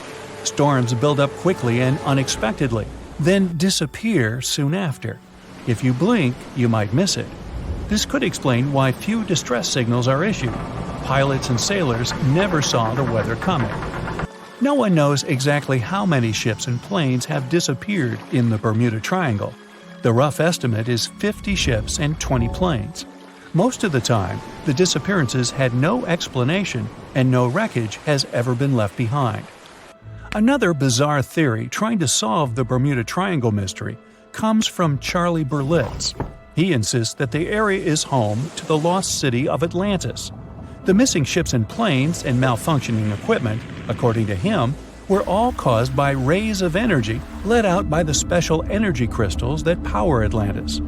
Storms build up quickly and unexpectedly, then disappear soon after. If you blink, you might miss it. This could explain why few distress signals are issued. Pilots and sailors never saw the weather coming. No one knows exactly how many ships and planes have disappeared in the Bermuda Triangle. The rough estimate is 50 ships and 20 planes. Most of the time, the disappearances had no explanation and no wreckage has ever been left behind. Another bizarre theory trying to solve the Bermuda Triangle mystery comes from Charlie Berlitz. He insists that the area is home to the lost city of Atlantis. The missing ships and planes and malfunctioning equipment, according to him, were all caused by rays of energy let out by the special energy crystals that power Atlantis.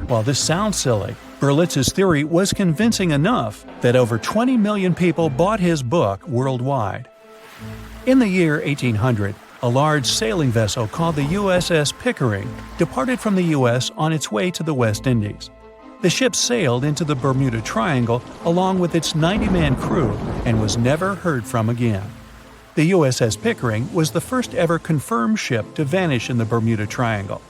While this sounds silly, Berlitz's theory was convincing enough that over 20 million people bought his book worldwide. In the year 1800, a large sailing vessel called the USS Pickering departed from the U.S. on its way to the West Indies. The ship sailed into the Bermuda Triangle along with its 90-man crew and was never heard from again. The USS Pickering was the first ever confirmed ship to vanish in the Bermuda Triangle.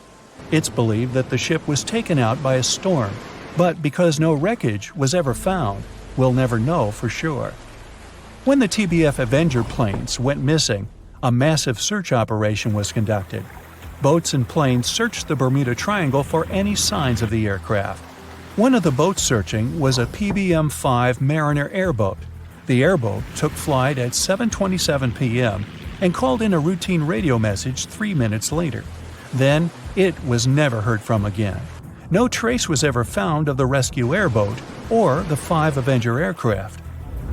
It's believed that the ship was taken out by a storm, but because no wreckage was ever found, we'll never know for sure. When the TBF Avenger planes went missing, a massive search operation was conducted. Boats and planes searched the Bermuda Triangle for any signs of the aircraft. One of the boats searching was a PBM-5 Mariner airboat. The airboat took flight at 7:27 p.m. and called in a routine radio message 3 minutes later. Then, it was never heard from again. No trace was ever found of the rescue airboat or the 5 Avenger aircraft.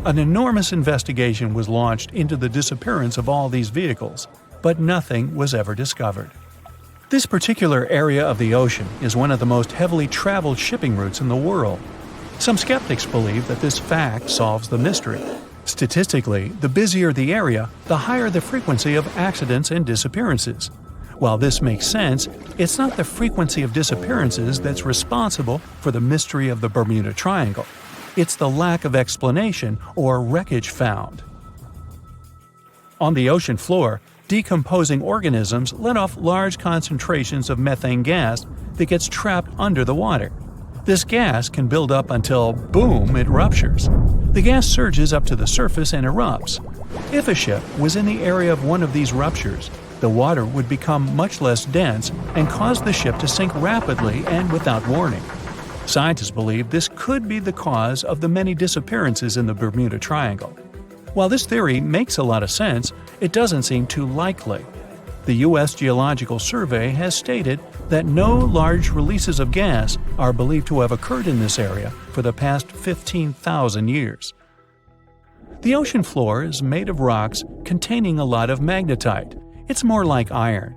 An enormous investigation was launched into the disappearance of all these vehicles, but nothing was ever discovered. This particular area of the ocean is one of the most heavily traveled shipping routes in the world. Some skeptics believe that this fact solves the mystery. Statistically, the busier the area, the higher the frequency of accidents and disappearances. While this makes sense, it's not the frequency of disappearances that's responsible for the mystery of the Bermuda Triangle. It's the lack of explanation or wreckage found. On the ocean floor, decomposing organisms let off large concentrations of methane gas that gets trapped under the water. This gas can build up until, boom, it ruptures. The gas surges up to the surface and erupts. If a ship was in the area of one of these ruptures, the water would become much less dense and cause the ship to sink rapidly and without warning. Scientists believe this could be the cause of the many disappearances in the Bermuda Triangle. While this theory makes a lot of sense, it doesn't seem too likely. The U.S. Geological Survey has stated that no large releases of gas are believed to have occurred in this area for the past 15,000 years. The ocean floor is made of rocks containing a lot of magnetite. It's more like iron.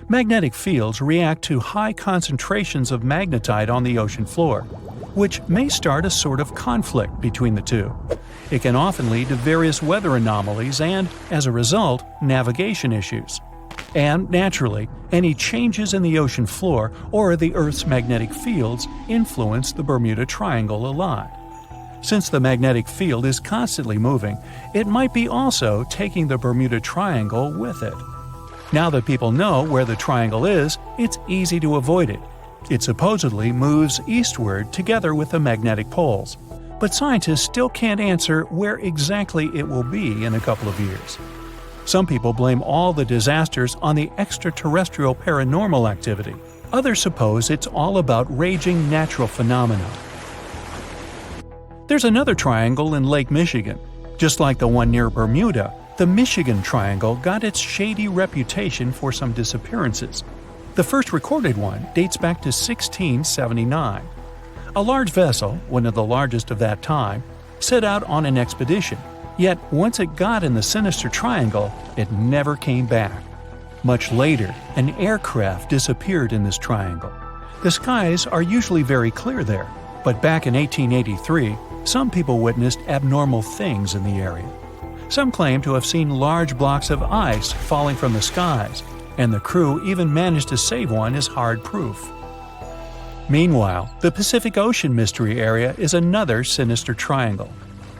Magnetic fields react to high concentrations of magnetite on the ocean floor, which may start a sort of conflict between the two. It can often lead to various weather anomalies and, as a result, navigation issues. And, naturally, any changes in the ocean floor or the Earth's magnetic fields influence the Bermuda Triangle a lot. Since the magnetic field is constantly moving, it might be also taking the Bermuda Triangle with it. Now that people know where the triangle is, it's easy to avoid it. It supposedly moves eastward together with the magnetic poles, but scientists still can't answer where exactly it will be in a couple of years. Some people blame all the disasters on the extraterrestrial paranormal activity. Others suppose it's all about raging natural phenomena. There's another triangle in Lake Michigan. Just like the one near Bermuda, the Michigan Triangle got its shady reputation for some disappearances. The first recorded one dates back to 1679. A large vessel, one of the largest of that time, set out on an expedition, yet once it got in the sinister triangle, it never came back. Much later, an aircraft disappeared in this triangle. The skies are usually very clear there, but back in 1883, some people witnessed abnormal things in the area. Some claim to have seen large blocks of ice falling from the skies, and the crew even managed to save one as hard proof. Meanwhile, the Pacific Ocean mystery area is another sinister triangle.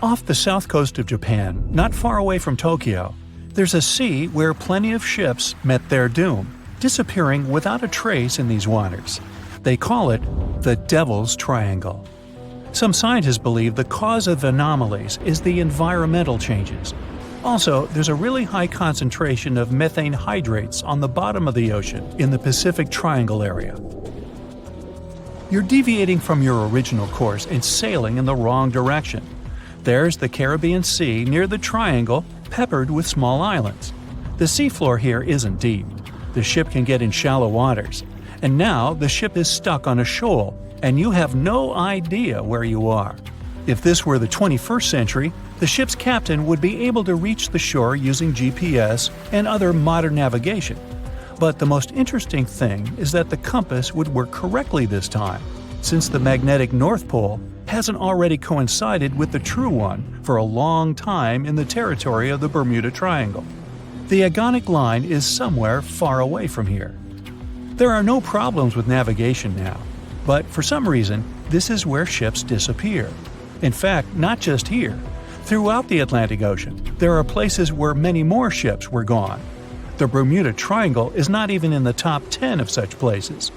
Off the south coast of Japan, not far away from Tokyo, there's a sea where plenty of ships met their doom, disappearing without a trace in these waters. They call it the Devil's Triangle. Some scientists believe the cause of anomalies is the environmental changes. Also, there's a really high concentration of methane hydrates on the bottom of the ocean in the Pacific Triangle area. You're deviating from your original course and sailing in the wrong direction. There's the Caribbean Sea near the triangle, peppered with small islands. The seafloor here isn't deep. The ship can get in shallow waters. And now the ship is stuck on a shoal, and you have no idea where you are. If this were the 21st century, the ship's captain would be able to reach the shore using GPS and other modern navigation. But the most interesting thing is that the compass would work correctly this time, since the magnetic North Pole hasn't already coincided with the true one for a long time in the territory of the Bermuda Triangle. The agonic line is somewhere far away from here. There are no problems with navigation now, but for some reason, this is where ships disappear. In fact, not just here. Throughout the Atlantic Ocean, there are places where many more ships were gone. The Bermuda Triangle is not even in the top 10 of such places.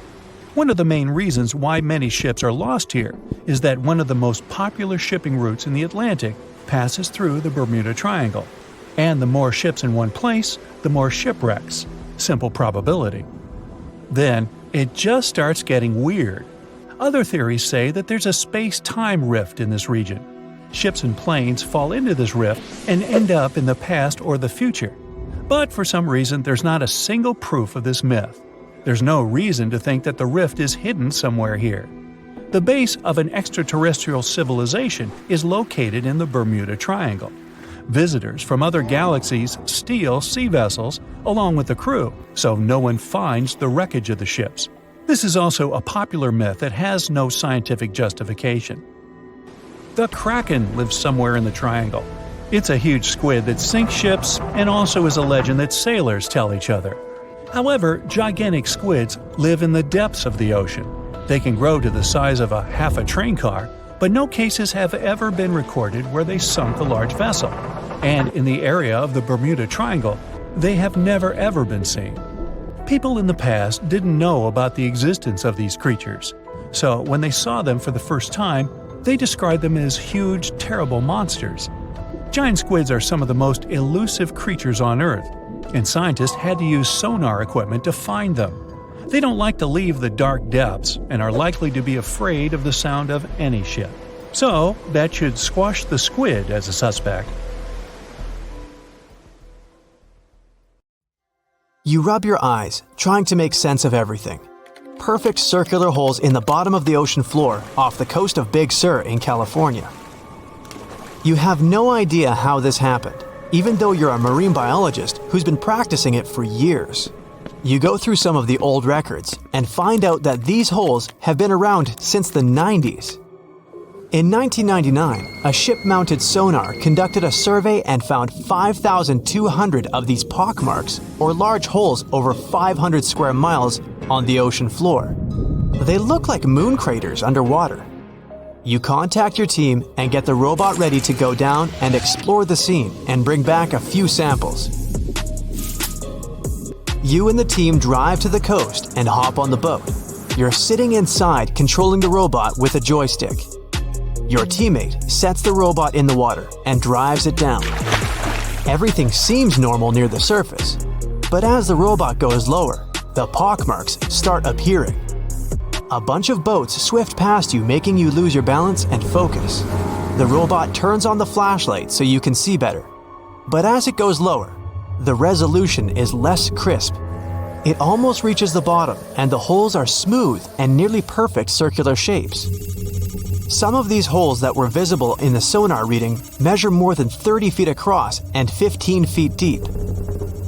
One of the main reasons why many ships are lost here is that one of the most popular shipping routes in the Atlantic passes through the Bermuda Triangle. And the more ships in one place, the more shipwrecks. Simple probability. Then, it just starts getting weird. Other theories say that there's a space-time rift in this region. Ships and planes fall into this rift and end up in the past or the future. But for some reason, there's not a single proof of this myth. There's no reason to think that the rift is hidden somewhere here. The base of an extraterrestrial civilization is located in the Bermuda Triangle. Visitors from other galaxies steal sea vessels along with the crew, so no one finds the wreckage of the ships. This is also a popular myth that has no scientific justification. The Kraken lives somewhere in the triangle. It's a huge squid that sinks ships and also is a legend that sailors tell each other. However, gigantic squids live in the depths of the ocean. They can grow to the size of half a train car, but no cases have ever been recorded where they sunk a large vessel. And in the area of the Bermuda Triangle, they have never ever been seen. People in the past didn't know about the existence of these creatures, so when they saw them for the first time, they described them as huge, terrible monsters. Giant squids are some of the most elusive creatures on Earth, and scientists had to use sonar equipment to find them. They don't like to leave the dark depths and are likely to be afraid of the sound of any ship. So, that should squash the squid as a suspect. You rub your eyes, trying to make sense of everything. Perfect circular holes in the bottom of the ocean floor off the coast of Big Sur in California. You have no idea how this happened, even though you're a marine biologist who's been practicing it for years. You go through some of the old records and find out that these holes have been around since the 90s. In 1999, a ship-mounted sonar conducted a survey and found 5,200 of these pockmarks, or large holes over 500 square miles, on the ocean floor. They look like moon craters underwater. You contact your team and get the robot ready to go down and explore the scene and bring back a few samples. You and the team drive to the coast and hop on the boat. You're sitting inside controlling the robot with a joystick. Your teammate sets the robot in the water and drives it down. Everything seems normal near the surface, but as the robot goes lower, the pockmarks start appearing. A bunch of boats swift past you, making you lose your balance and focus. The robot turns on the flashlight so you can see better. But as it goes lower, the resolution is less crisp. It almost reaches the bottom, and the holes are smooth and nearly perfect circular shapes. Some of these holes that were visible in the sonar reading measure more than 30 feet across and 15 feet deep.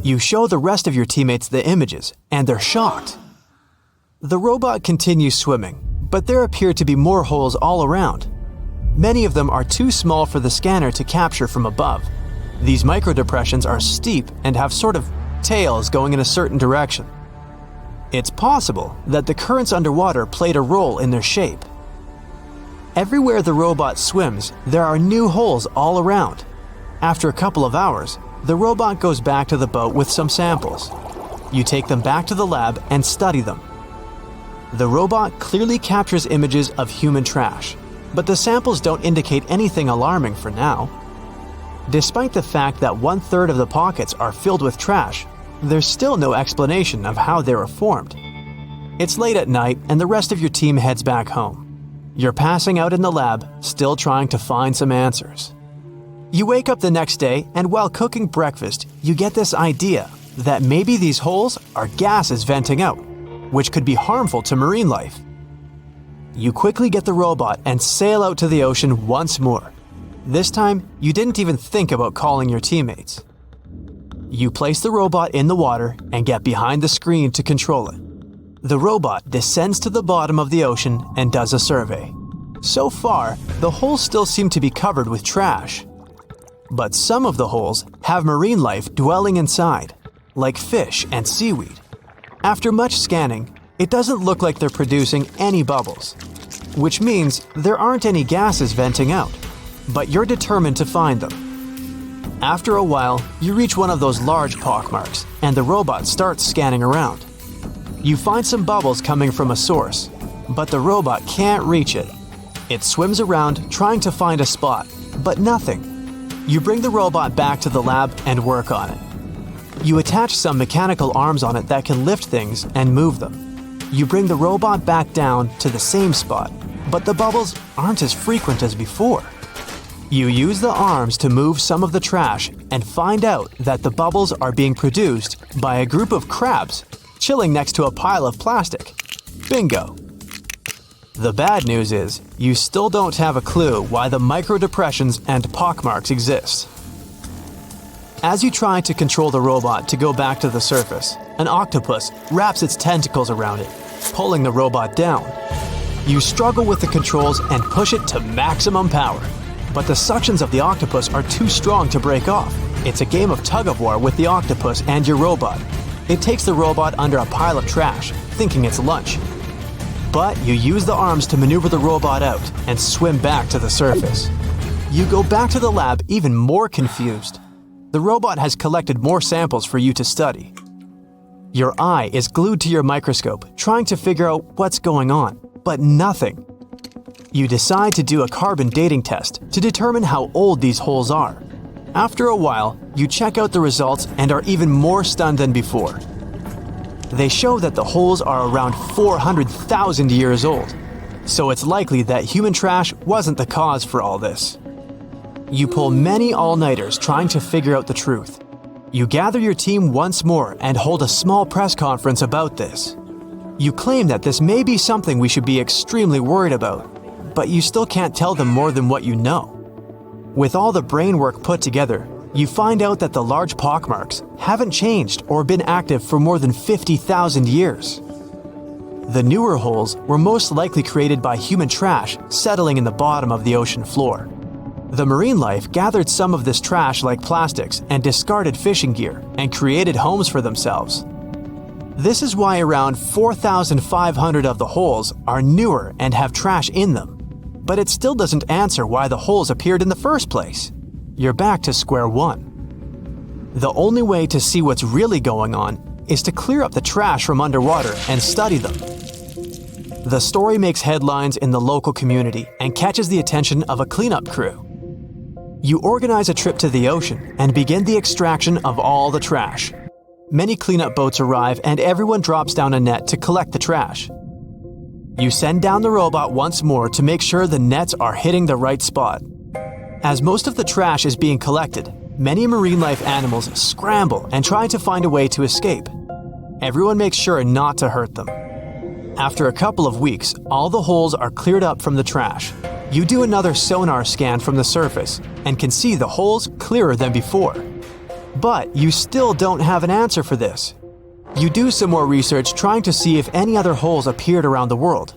You show the rest of your teammates the images, and they're shocked. The robot continues swimming, but there appear to be more holes all around. Many of them are too small for the scanner to capture from above. These microdepressions are steep and have sort of tails going in a certain direction. It's possible that the currents underwater played a role in their shape. Everywhere the robot swims, there are new holes all around. After a couple of hours, the robot goes back to the boat with some samples. You take them back to the lab and study them. The robot clearly captures images of human trash, but the samples don't indicate anything alarming for now. Despite the fact that 1/3 of the pockets are filled with trash, there's still no explanation of how they were formed. It's late at night and the rest of your team heads back home. You're passing out in the lab, still trying to find some answers. You wake up the next day, and while cooking breakfast, you get this idea that maybe these holes are gases venting out, which could be harmful to marine life. You quickly get the robot and sail out to the ocean once more. This time, you didn't even think about calling your teammates. You place the robot in the water and get behind the screen to control it. The robot descends to the bottom of the ocean and does a survey. So far, the holes still seem to be covered with trash. But some of the holes have marine life dwelling inside, like fish and seaweed. After much scanning, it doesn't look like they're producing any bubbles, which means there aren't any gases venting out, but you're determined to find them. After a while, you reach one of those large pockmarks, and the robot starts scanning around. You find some bubbles coming from a source, but the robot can't reach it. It swims around trying to find a spot, but nothing. You bring the robot back to the lab and work on it. You attach some mechanical arms on it that can lift things and move them. You bring the robot back down to the same spot, but the bubbles aren't as frequent as before. You use the arms to move some of the trash and find out that the bubbles are being produced by a group of crabs chilling next to a pile of plastic. Bingo! The bad news is, you still don't have a clue why the microdepressions and pockmarks exist. As you try to control the robot to go back to the surface, an octopus wraps its tentacles around it, pulling the robot down. You struggle with the controls and push it to maximum power, but the suctions of the octopus are too strong to break off. It's a game of tug-of-war with the octopus and your robot. It takes the robot under a pile of trash, thinking it's lunch. But you use the arms to maneuver the robot out and swim back to the surface. You go back to the lab even more confused. The robot has collected more samples for you to study. Your eye is glued to your microscope, trying to figure out what's going on, but nothing. You decide to do a carbon dating test to determine how old these holes are. After a while, you check out the results and are even more stunned than before. They show that the holes are around 400,000 years old, so it's likely that human trash wasn't the cause for all this. You pull many all-nighters trying to figure out the truth. You gather your team once more and hold a small press conference about this. You claim that this may be something we should be extremely worried about, but you still can't tell them more than what you know. With all the brain work put together, you find out that the large pockmarks haven't changed or been active for more than 50,000 years. The newer holes were most likely created by human trash settling in the bottom of the ocean floor. The marine life gathered some of this trash like plastics and discarded fishing gear and created homes for themselves. This is why around 4,500 of the holes are newer and have trash in them. But it still doesn't answer why the holes appeared in the first place. You're back to square one. The only way to see what's really going on is to clear up the trash from underwater and study them. The story makes headlines in the local community and catches the attention of a cleanup crew. You organize a trip to the ocean and begin the extraction of all the trash. Many cleanup boats arrive and everyone drops down a net to collect the trash. You send down the robot once more to make sure the nets are hitting the right spot. As most of the trash is being collected, many marine life animals scramble and try to find a way to escape. Everyone makes sure not to hurt them. After a couple of weeks, all the holes are cleared up from the trash. You do another sonar scan from the surface and can see the holes clearer than before. But you still don't have an answer for this. You do some more research trying to see if any other holes appeared around the world.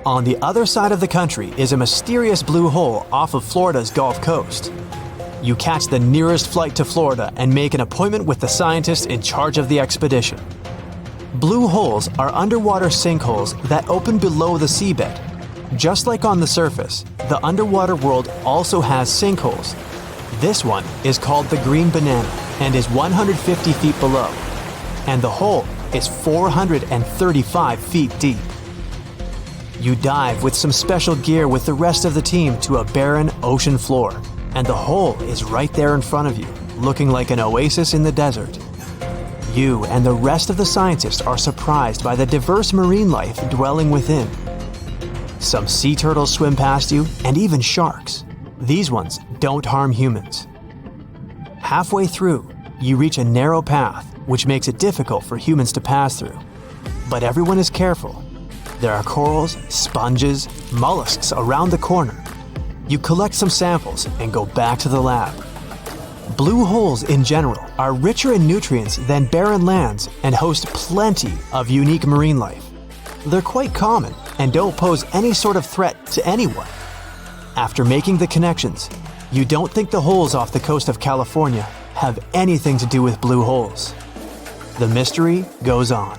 On the other side of the country is a mysterious blue hole off of Florida's Gulf Coast. You catch the nearest flight to Florida and make an appointment with the scientist in charge of the expedition. Blue holes are underwater sinkholes that open below the seabed. Just like on the surface, the underwater world also has sinkholes. This one is called the Green Banana and is 150 feet below, and the hole is 435 feet deep. You dive with some special gear with the rest of the team to a barren ocean floor, and the hole is right there in front of you, looking like an oasis in the desert. You and the rest of the scientists are surprised by the diverse marine life dwelling within. Some sea turtles swim past you, and even sharks. These ones don't harm humans. Halfway through, you reach a narrow path, which makes it difficult for humans to pass through. But everyone is careful. There are corals, sponges, mollusks around the corner. You collect some samples and go back to the lab. Blue holes in general are richer in nutrients than barren lands and host plenty of unique marine life. They're quite common and don't pose any sort of threat to anyone. After making the connections, you don't think the holes off the coast of California have anything to do with blue holes. The mystery goes on.